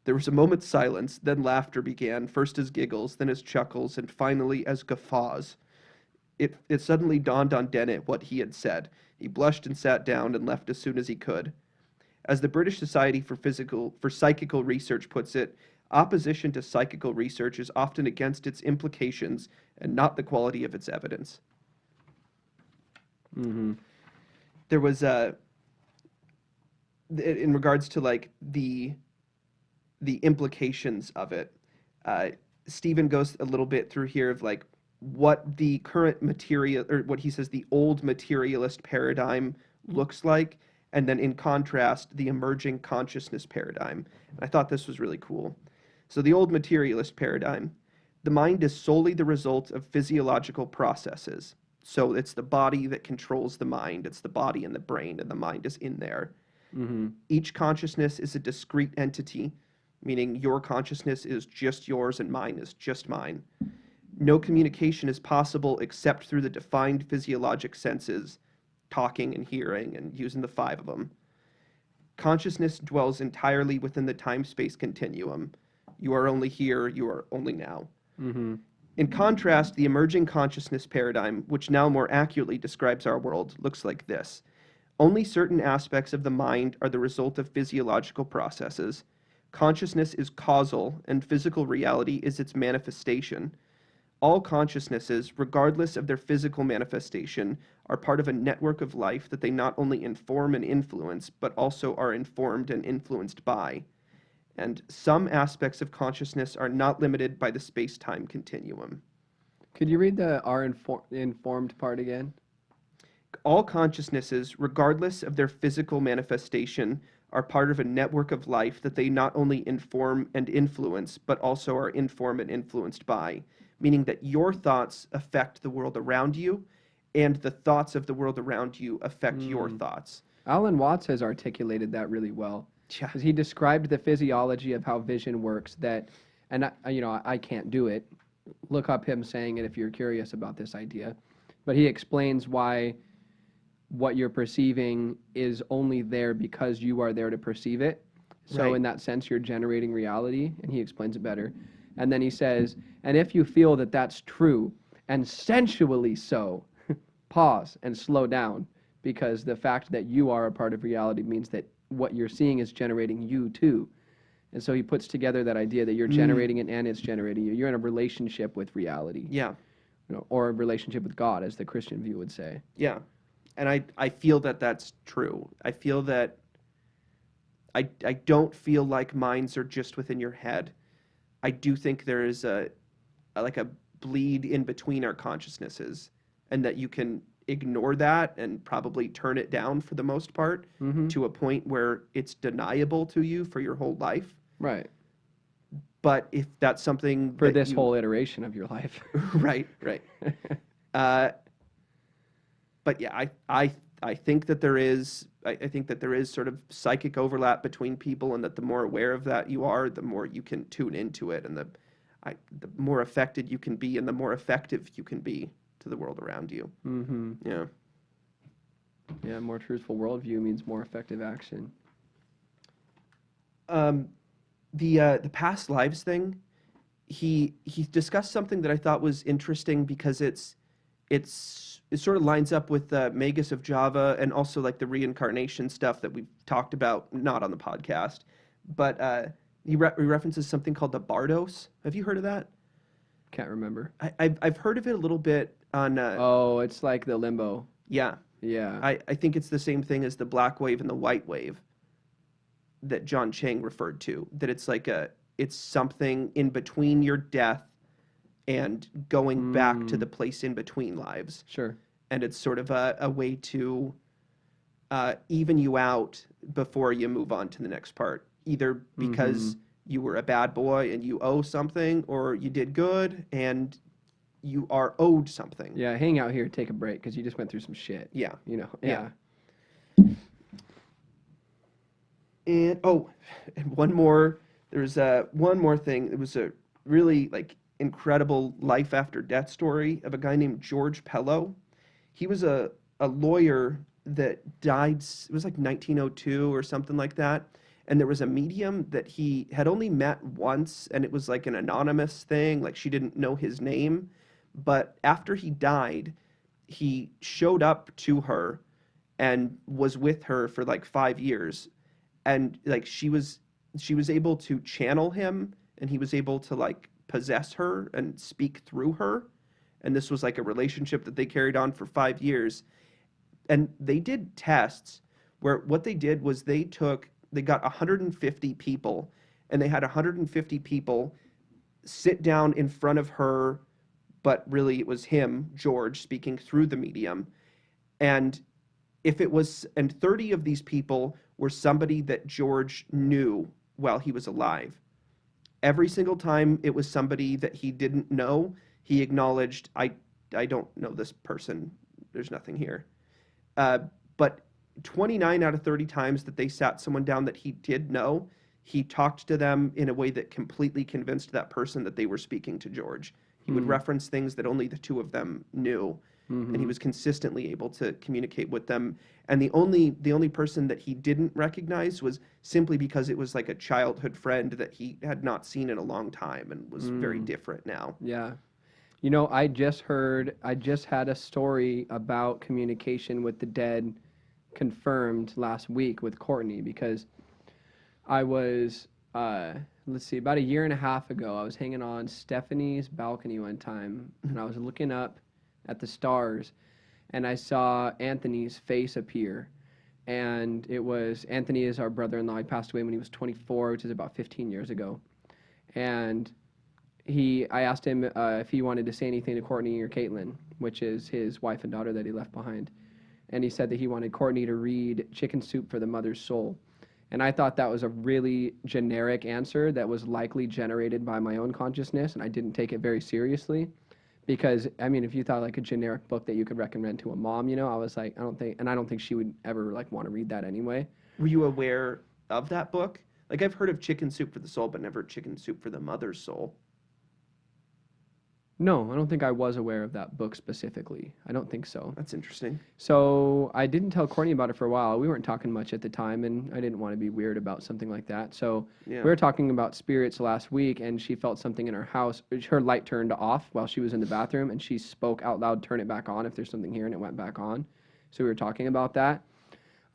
There was a moment's silence, then laughter began, first as giggles, then as chuckles, and finally as guffaws. It suddenly dawned on Dennett what he had said. He blushed and sat down and left as soon as he could. As the British Society for Psychical Research puts it, opposition to psychical research is often against its implications and not the quality of its evidence. Mm-hmm. There was in regards to like the implications of it. Stephen goes a little bit through here of like what the current material or what he says the old materialist paradigm looks like, and then in contrast the emerging consciousness paradigm. And I thought this was really cool. So the old materialist paradigm, the mind is solely the result of physiological processes. So it's the body that controls the mind. It's the body and the brain, and the mind is in there. Mm-hmm. Each consciousness is a discrete entity, meaning your consciousness is just yours and mine is just mine. No communication is possible except through the defined physiologic senses, talking and hearing and using the 5 of them. Consciousness dwells entirely within the time-space continuum. You are only here, you are only now. Mm-hmm. In contrast, the emerging consciousness paradigm, which now more accurately describes our world, looks like this. Only certain aspects of the mind are the result of physiological processes. Consciousness is causal, and physical reality is its manifestation. All consciousnesses, regardless of their physical manifestation, are part of a network of life that they not only inform and influence, but also are informed and influenced by. And some aspects of consciousness are not limited by the space-time continuum. Could you read the informed part again? All consciousnesses, regardless of their physical manifestation, are part of a network of life that they not only inform and influence, but also are informed and influenced by, meaning that your thoughts affect the world around you, and the thoughts of the world around you affect your thoughts. Alan Watts has articulated that really well. Yeah. Because he described the physiology of how vision works and I can't do it. Look up him saying it if you're curious about this idea. But he explains why what you're perceiving is only there because you are there to perceive it. So Right. in that sense, you're generating reality, and he explains it better. And then he says, and if you feel that that's true, and sensually so, pause and slow down, because the fact that you are a part of reality means that what you're seeing is generating you too. And so he puts together that idea that you're generating it and it's generating you. You're in a relationship with reality, Yeah. or a relationship with God, as the Christian view would say. Yeah. And I feel that that's true. I feel that I don't feel like minds are just within your head. I do think there is like a bleed in between our consciousnesses, and that you can ignore that and probably turn it down for the most part Mm-hmm. to a point where it's deniable to you for your whole life. Right. But if that's something For that this you whole iteration of your life. right. Uh, but yeah, I think that there is I think that there is sort of psychic overlap between people, and that the more aware of that you are, the more you can tune into it, and the more affected you can be, and the more effective you can be to the world around you. Mm-hmm. Yeah. Yeah, more truthful worldview means more effective action. Um, the past lives thing, he discussed something that I thought was interesting because it sort of lines up with Magus of Java and also like the reincarnation stuff that we've talked about, not on the podcast, but he references something called the Bardos. Have you heard of that? Can't remember. I've heard of it a little bit on Oh, it's like the limbo. yeah. Yeah. I think it's the same thing as the black wave and the white wave that John Chang referred to. That it's something in between your death and going back to the place in between lives. Sure. And it's sort of a way to even you out before you move on to the next part, either because you were a bad boy and you owe something, or you did good and you are owed something. Yeah, hang out here, take a break, because you just went through some shit. Yeah. You know. Yeah. Yeah. And one more. There's one more thing. It was a really like incredible life after death story of a guy named George Pello. He was a lawyer that died. It was like 1902 or something like that. And there was a medium that he had only met once, and it was like an anonymous thing. Like she didn't know his name. But after he died, he showed up to her and was with her for like 5 years, and like she was able to channel him, and he was able to like possess her and speak through her, and this was like a relationship that they carried on for 5 years. And they did tests where what they did was they got 150 people, and they had 150 people sit down in front of her, but really it was him, George, speaking through the medium. And if it was, and 30 of these people were somebody that George knew while he was alive. Every single time it was somebody that he didn't know, he acknowledged, I don't know this person. There's nothing here. Uh, but 29 out of 30 times that they sat someone down that he did know, he talked to them in a way that completely convinced that person that they were speaking to George. He would reference things that only the two of them knew, and he was consistently able to communicate with them. And the only person that he didn't recognize was simply because it was like a childhood friend that he had not seen in a long time and was very different now. Yeah. You know, I just had a story about communication with the dead confirmed last week with Courtney, because I was, let's see, about a year and a half ago, I was hanging on Stephanie's balcony one time, and I was looking up at the stars, and I saw Anthony's face appear. And it was, Anthony is our brother-in-law. He passed away when he was 24, which is about 15 years ago. And I asked him if he wanted to say anything to Courtney or Caitlin, which is his wife and daughter that he left behind. And he said that he wanted Courtney to read Chicken Soup for the Mother's Soul. And I thought that was a really generic answer that was likely generated by my own consciousness, and I didn't take it very seriously. Because, I mean, if you thought like a generic book that you could recommend to a mom, you know, I was like, I don't think she would ever like want to read that anyway. Were you aware of that book? Like I've heard of Chicken Soup for the Soul, but never Chicken Soup for the Mother's Soul. No, I don't think I was aware of that book specifically. I don't think so. That's interesting. So I didn't tell Courtney about it for a while. We weren't talking much at the time, and I didn't want to be weird about something like that. So Yeah. we were talking about spirits last week, and she felt something in her house. Her light turned off while she was in the bathroom, and she spoke out loud, "Turn it back on if there's something here," and it went back on. So we were talking about that.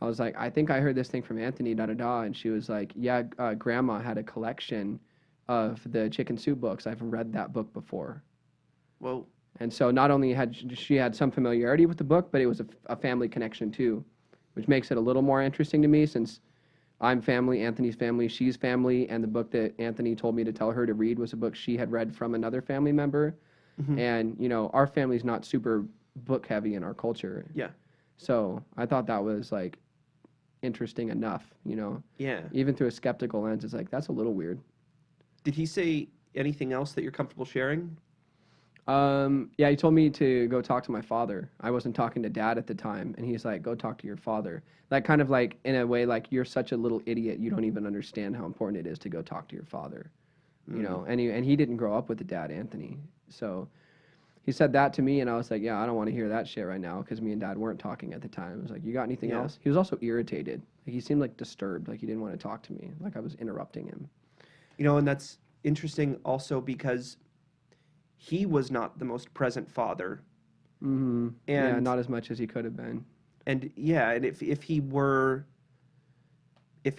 I was like, "I think I heard this thing from Anthony, da-da-da," and she was like, "Yeah, Grandma had a collection of the Chicken Soup books. I've read that book before." Whoa. And so not only had she had some familiarity with the book, but it was a family connection too, which makes it a little more interesting to me, since I'm family, Anthony's family, she's family, and the book that Anthony told me to tell her to read was a book she had read from another family member. And, you know, our family's not super book heavy in our culture. Yeah. So I thought that was like interesting enough, you know. Yeah. Even through a skeptical lens, it's like that's a little weird. Did he say anything else that you're comfortable sharing? Yeah, he told me to go talk to my father. I wasn't talking to dad at the time, and he's like, "Go talk to your father." Like kind of like in a way, like you're such a little idiot, you don't even understand how important it is to go talk to your father, you know. And he didn't grow up with a dad, Anthony. So he said that to me, and I was like, "Yeah, I don't want to hear that shit right now," because me and dad weren't talking at the time. I was like, "You got anything Yeah. else?" He was also irritated. Like he seemed like disturbed, like he didn't want to talk to me, like I was interrupting him. You know, and that's interesting also because he was not the most present father. Mm-hmm. Yeah, And not as much as he could have been. yeah, and if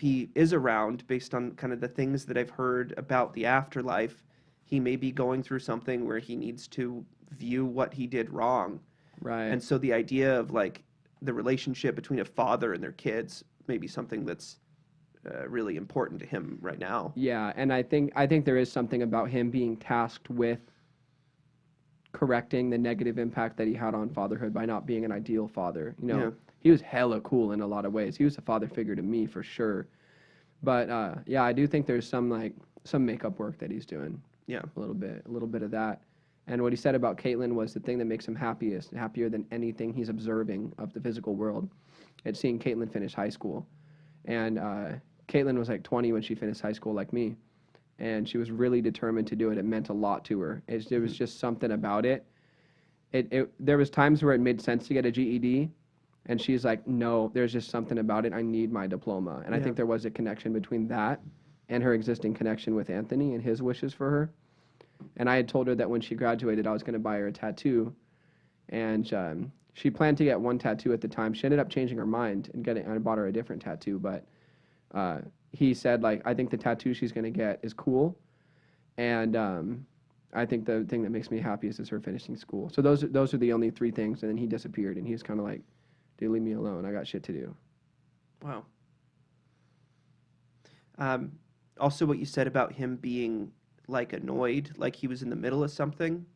he is around based on kind of the things that I've heard about the afterlife, he may be going through something where he needs to view what he did wrong. Right. And so the idea of like the relationship between a father and their kids may be something that's really important to him right now. Yeah, and I think there is something about him being tasked with correcting the negative impact that he had on fatherhood by not being an ideal father. You know, Yeah. he was hella cool in a lot of ways. He was a father figure to me for sure. But yeah, I do think there's some makeup work that he's doing. Yeah. A little bit of that. And what he said about Caitlin was the thing that makes him happier than anything he's observing of the physical world. It's seeing Caitlin finish high school. And Caitlin was like 20 when she finished high school, like me. And she was really determined to do it. It meant a lot to her. It was just something about it. There was times where it made sense to get a GED, and she's like, no, there's just something about it. I need my diploma. And I Yeah. think there was a connection between that and her existing connection with Anthony and his wishes for her. And I had told her that when she graduated, I was going to buy her a tattoo. And she planned to get one tattoo at the time. She ended up changing her mind and I bought her a different tattoo. But he said, like, I think the tattoo she's going to get is cool. And I think the thing that makes me happiest is her finishing school. So those are the only three things. And then he disappeared, and he was kind of like, dude, leave me alone. I got shit to do. Wow. Also, what you said about him being like annoyed, like he was in the middle of something,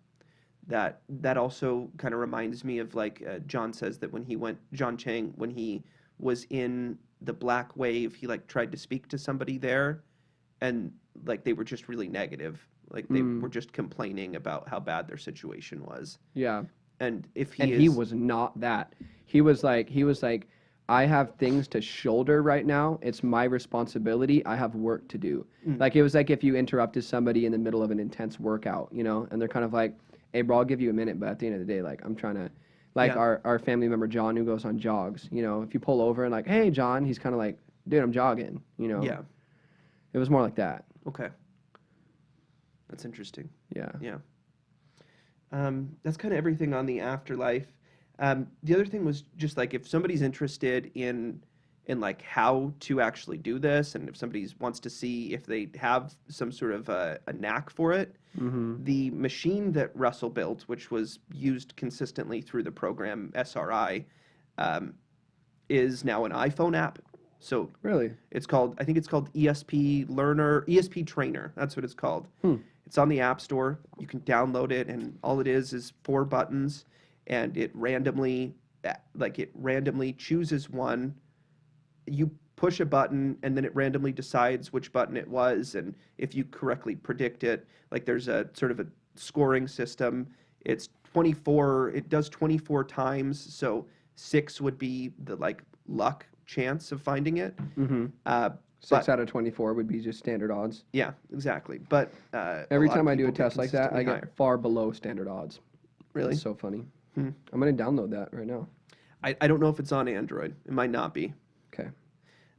that also kind of reminds me of like John says that John Chang, when he was in the Black Wave, he like tried to speak to somebody there, and like they were just really negative, like they were just complaining about how bad their situation was. Yeah. And if He was not that. He was like, I have things to shoulder right now. It's my responsibility. I have work to do. Like it was like if you interrupted somebody in the middle of an intense workout, you know, and they're kind of like, hey, bro, I'll give you a minute, but at the end of the day, like I'm trying to, like Yeah. our family member John who goes on jogs, you know, if you pull over and like, hey, John, he's kind of like, dude, I'm jogging, you know. Yeah. It was more like that. Okay. That's interesting. Yeah. Yeah. That's kind of everything on the afterlife. The other thing was just like if somebody's interested in like how to actually do this, and if somebody wants to see if they have some sort of a knack for it, the machine that Russell built, which was used consistently through the program SRI, is now an iPhone app. So Really? I think it's called ESP Trainer. That's what it's called. It's on the App Store. You can download it, and all it is 4 buttons, and it randomly chooses one. You push a button, and then it randomly decides which button it was, and if you correctly predict it, like there's a sort of a scoring system. It's 24. It does 24 times, so 6 would be the like luck chance of finding it. 6 out of 24 would be just standard odds. Yeah, exactly. But Every lot of time I do a people get test like that, I consistently get higher. far below standard odds. Really? It's so funny. I'm going to download that right now. I don't know if it's on Android. It might not be. Okay.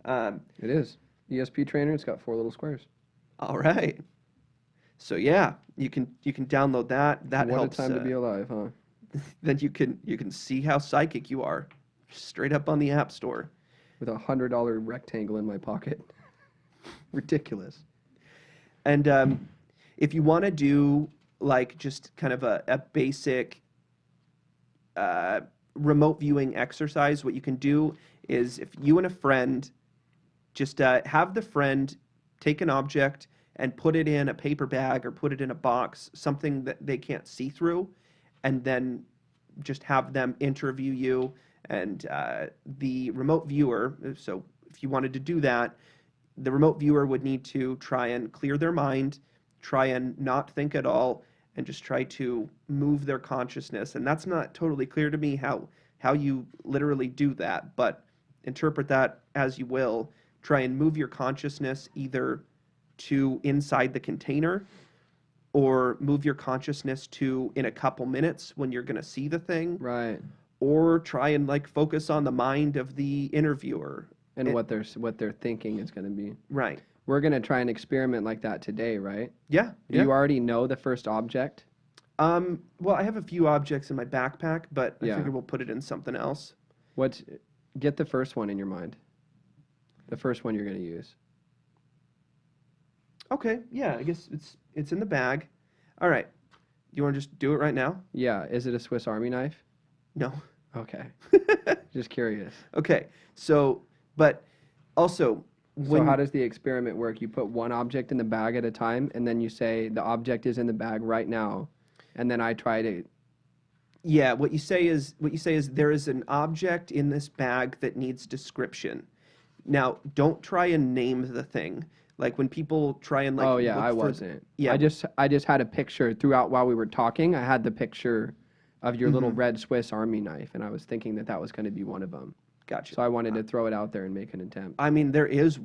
Um, It is. ESP Trainer, it's got 4 little squares. all right. So yeah, you can download that. That What helps. a time to be alive, huh? Then you can see how psychic you are, straight up on the App Store. With a $100 rectangle in my pocket. Ridiculous. And if you want to do like just kind of a basic remote viewing exercise, what you can do is if you and a friend just have the friend take an object and put it in a paper bag or put it in a box, something that they can't see through, and then just have them interview you, and the remote viewer. So if you wanted to do that, the remote viewer would need to try and clear their mind, try and not think at all, and just try to move their consciousness. And that's not totally clear to me how you literally do that, but interpret that as you will. Try and move your consciousness either to inside the container, or move your consciousness to in a couple minutes when you're going to see the thing, Right. or try and like focus on the mind of the interviewer. And It- what they're thinking is going to be. right. We're going to try an experiment like that today, right? Yeah. Do Yeah. you already know the first object? Well, I have a few objects in my backpack, but I Yeah. figure we'll put it in something else. Get the first one in your mind. The first one you're going to use. Okay. Yeah. I guess it's in the bag. All right. You want to just do it right now? Yeah. Is it a Swiss Army knife? No. Okay. Just curious. Okay. So, but also So how does the experiment work? You put one object in the bag at a time, and then you say the object is in the bag right now, and then I try to. Yeah, what you say is there is an object in this bag that needs description. Now, don't try and name the thing. Like when people try and like Oh yeah, look I for wasn't. yeah. I just had a picture throughout while we were talking. I had the picture of your little Mhm. red Swiss Army knife, and I was thinking that was going to be one of them. Gotcha. So I wanted to throw it out there and make an attempt. I mean, there is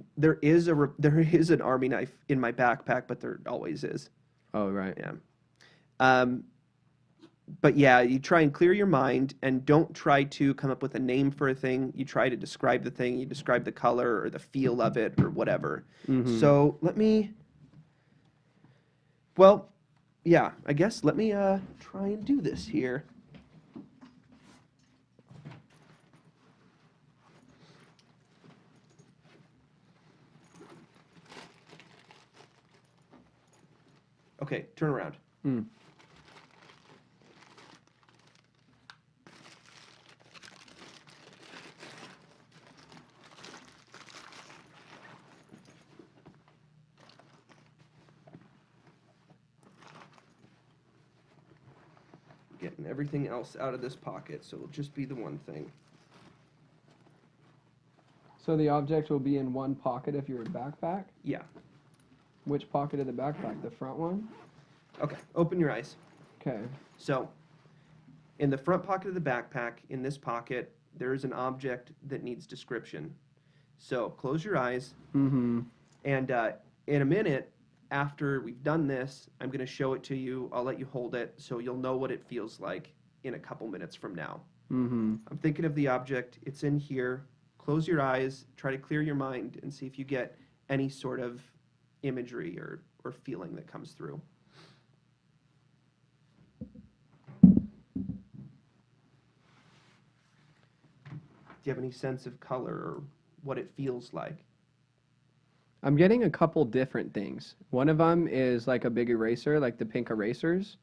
an army knife in my backpack, but there always is. Oh right. Yeah. But yeah, you try and clear your mind and don't try to come up with a name for a thing. You try to describe the thing. You describe the color or the feel of it or whatever. Mhm. So well, yeah, I guess let me try and do this here. Okay, turn around. Mm. Getting everything else out of this pocket, so it'll just be the one thing. So the object will be in one pocket of your backpack? Yeah. Which pocket of the backpack? The front one? Okay, open your eyes. Okay. So, in the front pocket of the backpack, in this pocket, there is an object that needs description. So, close your eyes, Mm-hmm. and in a minute, after we've done this, I'm going to show it to you. I'll let you hold it, so you'll know what it feels like in a couple minutes from now. Mm-hmm. I'm thinking of the object. It's in here. Close your eyes, try to clear your mind, and see if you get any sort of imagery or feeling that comes through. Do you have any sense of color or what it feels like? I'm getting a couple different things. One of them is like a big eraser, like the pink erasers.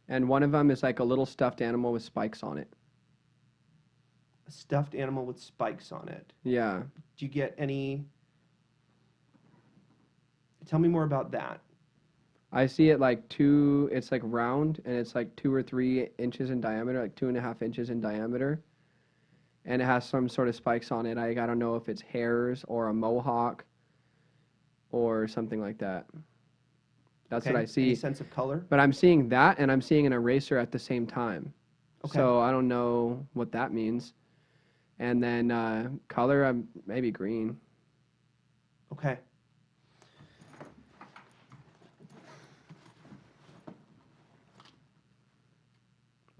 And one of them is like a little stuffed animal with spikes on it. A stuffed animal with spikes on it. Yeah. Do you get any... Tell me more about that. I see it like it's like round and it's like 2 or 3 inches in diameter, like 2.5 inches in diameter. And it has some sort of spikes on it. I don't know if it's hairs or a mohawk or something like that. That's Okay. what I see. Any sense of color? But I'm seeing that and I'm seeing an eraser at the same time. Okay. So I don't know what that means. And then color, maybe green. Okay.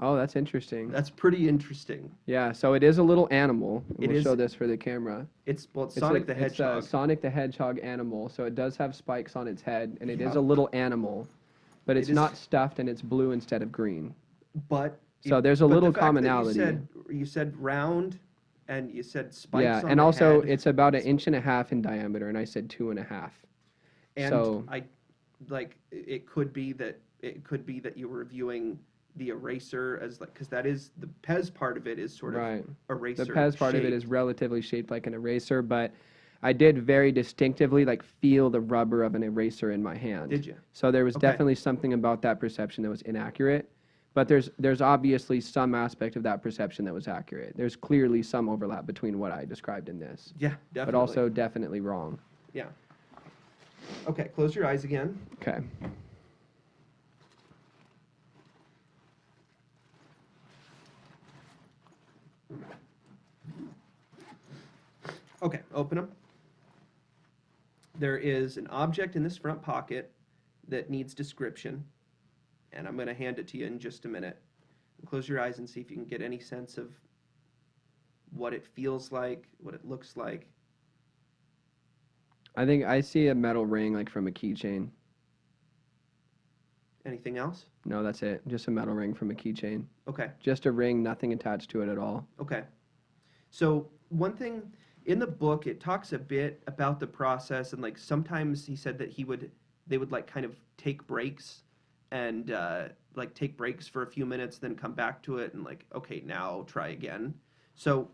Oh, that's interesting. That's pretty interesting. Yeah, so it is a little animal. It We'll is- show this for the camera. It's Sonic the Hedgehog. It's a Sonic the Hedgehog animal, so it does have spikes on its head, and it is Yeah. a little animal, but it's is- not stuffed and it's blue instead of green. But So there's a but little the fact that commonality. You said round, and you said spikes Yeah, on and the also head, it's about 1.5 inches in diameter, and I said 2.5. and so it could be that you were viewing the eraser as like, because that is the Pez part of it is sort of Right. eraser. The Pez part of it shaped. is relatively shaped like an eraser, but I did very distinctively like feel the rubber of an eraser in my hand. Did you? So there was Okay. definitely something about that perception that was inaccurate, But there's obviously some aspect of that perception that was accurate. There's clearly some overlap between what I described in this, Yeah, definitely. but also definitely wrong. Yeah. Okay, close your eyes again. Okay. Okay, open them. There is an object in this front pocket that needs description, and I'm going to hand it to you in just a minute. Close your eyes and see if you can get any sense of what it feels like, what it looks like. I think I see a metal ring like from a keychain. Anything else? No, that's it. Just a metal ring from a keychain. Okay, Just a ring, nothing attached to it at all. okay. So one thing in the book, it talks a bit about the process, and like sometimes he said that they would like kind of take breaks and like take breaks for a few minutes, then come back to it and like, okay, now try again. So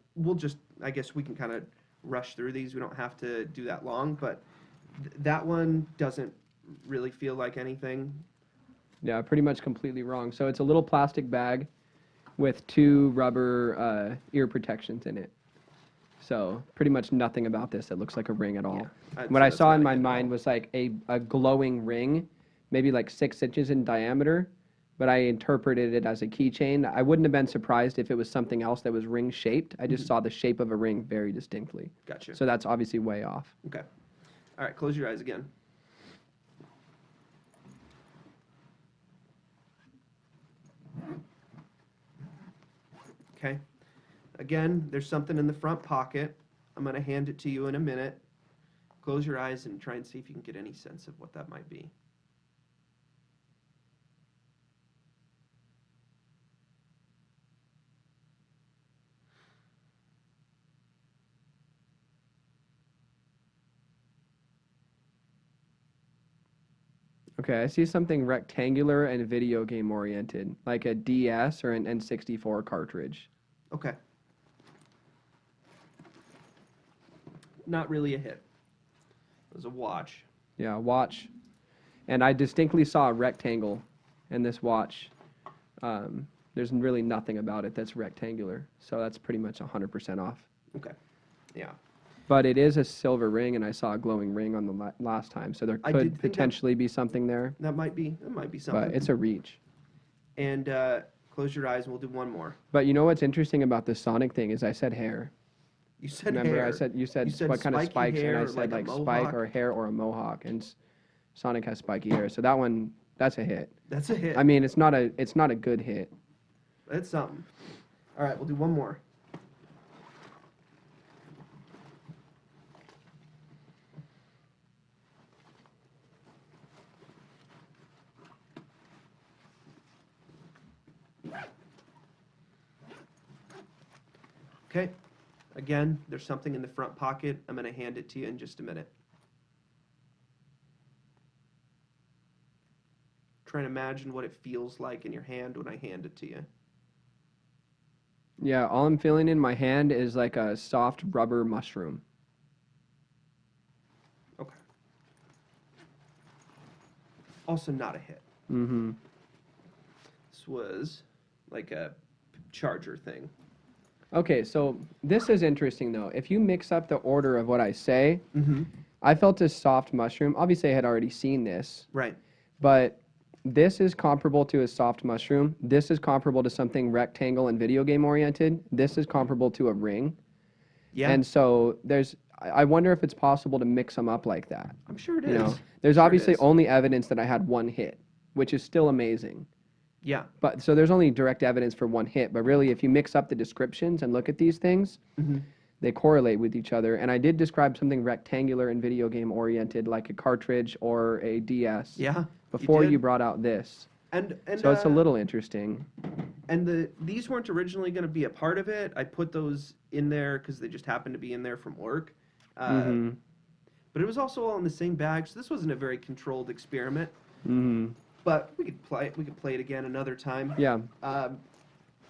I guess we can kind of rush through these. We don't have to do that long, but that one doesn't really feel like anything. Yeah, pretty much completely wrong. So it's a little plastic bag with 2 rubber ear protections in it. So pretty much nothing about this that looks like a ring at all. Yeah, What I that's saw not in a my hit at mind all. was like a glowing ring, maybe like 6 inches in diameter, but I interpreted it as a keychain. I wouldn't have been surprised if it was something else that was ring shaped. I just saw the shape of a ring very distinctly. Gotcha. So that's obviously way off. Okay. All right, close your eyes again. Okay. Again, there's something in the front pocket. I'm going to hand it to you in a minute. Close your eyes and try and see if you can get any sense of what that might be. Okay, I see something rectangular and video game oriented, like a DS or an N64 cartridge. Okay. Not really a hit. It was a watch. Yeah, watch. And I distinctly saw a rectangle in this watch. There's really nothing about it that's rectangular, so that's pretty much 100% off. Okay. Yeah. But it is a silver ring, and I saw a glowing ring on the last time, so there I did could think that- potentially be something there, That might be something. but it's a reach. And close your eyes and we'll do one more. But you know what's interesting about the sonic thing is I said hair. You said Remember, hair. you said what kind of spiky spikes, and hair I or said like a like spike mohawk. or hair or a mohawk, and Sonic has spiky hair, so that one, that's a hit. That's a hit. I mean, it's not a good hit. That's something. All right, we'll do one more. Okay. Again, there's something in the front pocket. I'm going to hand it to you in just a minute. Try and imagine what it feels like in your hand when I hand it to you. Yeah, all I'm feeling in my hand is like a soft rubber mushroom. Okay. Also not a hit. Mm-hmm. This was like a charger thing. Okay, so this is interesting though. If you mix up the order of what I say, Mm-hmm. I felt a soft mushroom. Obviously, I had already seen this, Right. but this is comparable to a soft mushroom. This is comparable to something rectangle and video game oriented. This is comparable to a ring. Yeah. And so I wonder if it's possible to mix them up like that. I'm sure it is. You know, there's Sure it obviously is. only evidence that I had one hit, which is still amazing. Yeah. But so there's only direct evidence for one hit. But really, if you mix up the descriptions and look at these things, Mm-hmm. they correlate with each other. And I did describe something rectangular and video game oriented, like a cartridge or a DS, Yeah. before did. you brought out this. And So it's a little interesting. And these weren't originally going to be a part of it. I put those in there because they just happened to be in there from work. Mm-hmm. But it was also all in the same bag, so this wasn't a very controlled experiment. Mm-hmm. But we could play it again another time. Yeah.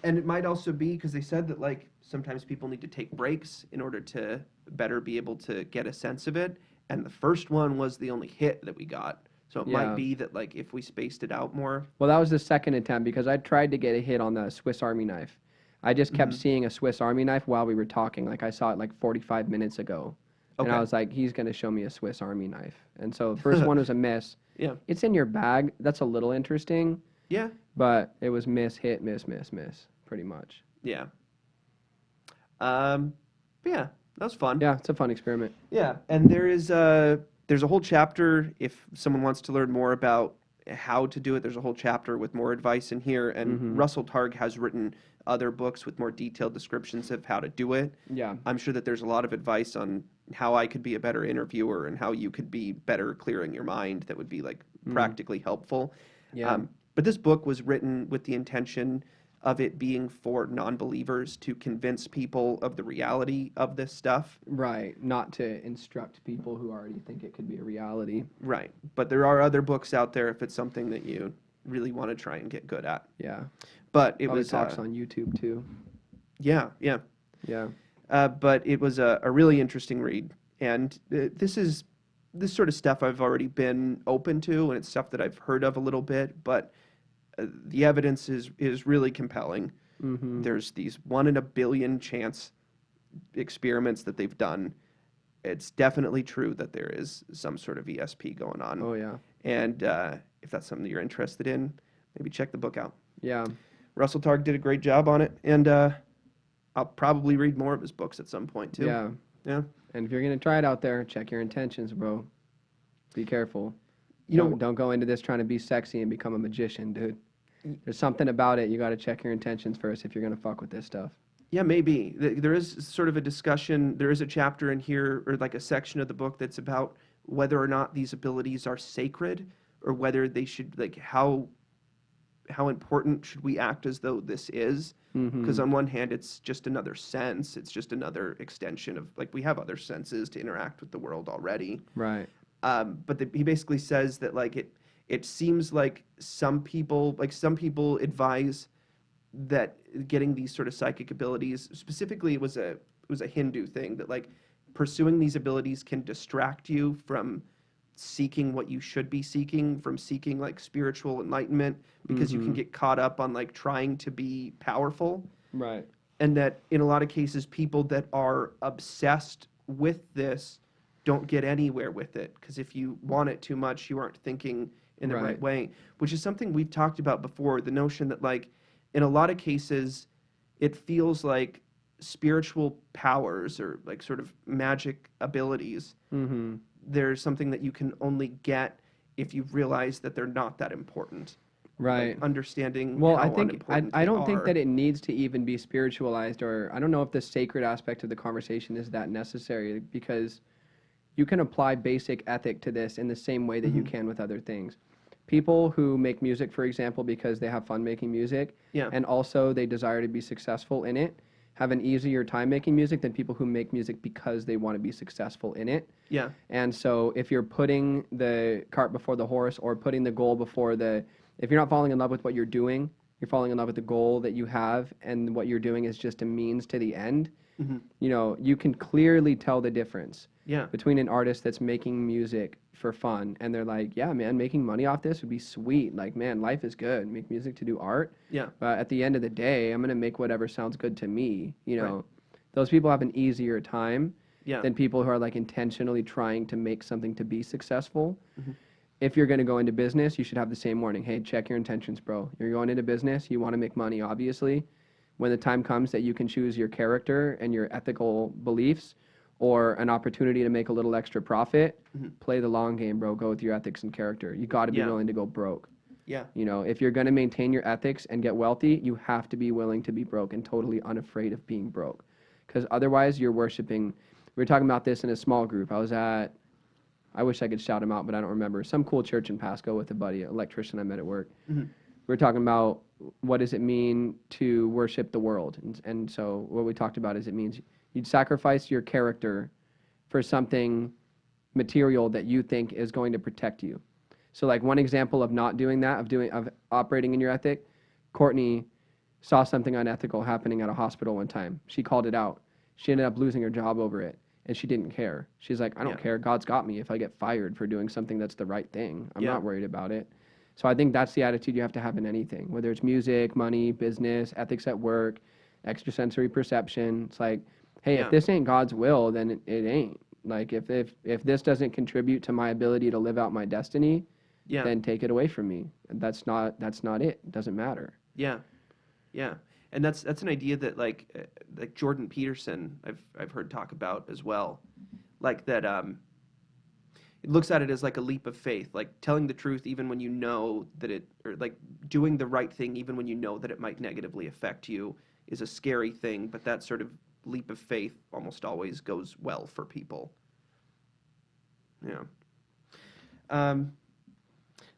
And it might also be because they said that like sometimes people need to take breaks in order to better be able to get a sense of it. And the first one was the only hit that we got. So it might Yeah. be that like if we spaced it out more. Well, that was the second attempt because I tried to get a hit on the Swiss Army knife. I just kept Mhm. seeing a Swiss Army knife while we were talking. Like I saw it like 45 minutes ago. And I Okay. was like, he's going to show me a Swiss Army knife. And so the first one was a miss. Yeah. It's in your bag. That's a little interesting, Yeah. but it was miss, hit, miss, miss, miss, pretty much. Yeah. But yeah, that was fun. Yeah, it's a fun experiment. Yeah, and there's a whole chapter if someone wants to learn more about how to do it. There's a whole chapter with more advice in here, and Mm-hmm. Russell Targ has written other books with more detailed descriptions of how to do it. Yeah. I'm sure that there's a lot of advice on how I could be a better interviewer and how you could be better clearing your mind that would be like practically helpful. Yeah. But this book was written with the intention of it being for non-believers to convince people of the reality of this stuff. Right. Not to instruct people who already think it could be a reality. Right. But there are other books out there if it's something that you really want to try and get good at. Yeah. But it Probably was talks on YouTube too. yeah, yeah. Yeah. But it was a really interesting read, and this sort of stuff I've already been open to, and it's stuff that I've heard of a little bit. But the evidence is really compelling. Mm-hmm. There's these 1 in a billion chance experiments that they've done. It's definitely true that there is some sort of ESP going on. Oh yeah. And if that's something that you're interested in, maybe check the book out. Yeah. Russell Targ did a great job on it, and I'll probably read more of his books at some point too. Yeah. Yeah. And if you're gonna try it out there, check your intentions, bro. Be careful. You know, Don't go into this trying to be sexy and become a magician, dude. There's something about it. You got to check your intentions first if you're gonna fuck with this stuff. yeah, maybe. There is sort of a discussion. There is a chapter in here, or like a section of the book that's about whether or not these abilities are sacred, or whether they should, like, how important should we act as though this is? Mm-hmm. Because on one hand, it's just another sense. It's just another extension of, like, we have other senses to interact with the world already. Right. But he basically says that like it seems like some people advise that getting these sort of psychic abilities, specifically it was a Hindu thing, that like pursuing these abilities can distract you from seeking what you should be seeking, from seeking like spiritual enlightenment, because you can get caught up on like trying to be powerful. Right. And that in a lot of cases people that are obsessed with this don't get anywhere with it, because if you want it too much you aren't thinking in the right way, which is something we've talked about before, the notion that like in a lot of cases it feels like spiritual powers or like sort of magic abilities, Mm-hmm. there's something that you can only get if you realize that they're not that important. Right. Like understanding Well, how I think unimportant I they don't think are. that it needs to even be spiritualized, or I don't know if the sacred aspect of the conversation is that necessary, because you can apply basic ethic to this in the same way that you can with other things. People who make music, for example, because they have fun making music, Yeah. and also they desire to be successful in it, have an easier time making music than people who make music because they want to be successful in it. Yeah. And so if you're putting the cart before the horse, or putting the goal before if you're not falling in love with what you're doing, you're falling in love with the goal that you have, and what you're doing is just a means to the end, you know, you can clearly tell the difference Yeah. between an artist that's making music for fun and they're like, yeah, man, making money off this would be sweet. Like, man, life is good. Make music to do art. Yeah. But at the end of the day, I'm going to make whatever sounds good to me. You know, Right. those people have an easier time Yeah. than people who are like intentionally trying to make something to be successful. If you're going to go into business, you should have the same warning. Hey, check your intentions, bro. You're going into business. You want to make money, obviously. When the time comes that you can choose your character and your ethical beliefs, or an opportunity to make a little extra profit, play the long game, bro. Go with your ethics and character. You got to be Yeah. willing to go broke. Yeah. You know, if you're going to maintain your ethics and get wealthy, you have to be willing to be broke and totally unafraid of being broke. Because otherwise, you're worshiping. We were talking about this in a small group. I wish I could shout him out, but I don't remember. Some cool church in Pasco with a buddy, an electrician I met at work. We were talking about what does it mean to worship the world. And so what we talked about is it means you'd sacrifice your character for something material that you think is going to protect you. So like one example of not doing that, of operating in your ethic, Courtney saw something unethical happening at a hospital one time. She called it out. She ended up losing her job over it. and she didn't care. She's like, I don't Yeah. care. God's got me. If I get fired for doing something that's the right thing, I'm Yeah. not worried about it. So I think that's the attitude you have to have in anything, whether it's music, money, business, ethics at work, extrasensory perception. It's like, hey, if Yeah. this ain't God's will, then it ain't. Like if this doesn't contribute to my ability to live out my destiny, Yeah. then take it away from me. That's not it. It doesn't matter. Yeah. Yeah. And that's an idea that like Jordan Peterson I've heard talk about as well. Like that it looks at it as like a leap of faith, like telling the truth even when you know that it, or like doing the right thing even when you know that it might negatively affect you is a scary thing, but that sort of leap of faith almost always goes well for people. Yeah. Um,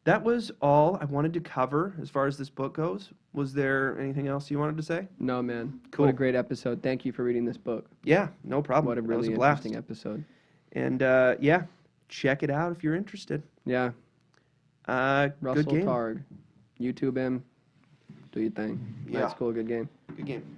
that was all I wanted to cover as far as this book goes. Was there anything else you wanted to say? No, man. Cool. What a great episode. Thank you for reading this book. Yeah, no problem. What a That was really a blast. interesting episode. And yeah, check it out if you're interested. Yeah. Good Russell game. Targ. YouTube him. Do your thing. Yeah. That's cool. Good game. Good game.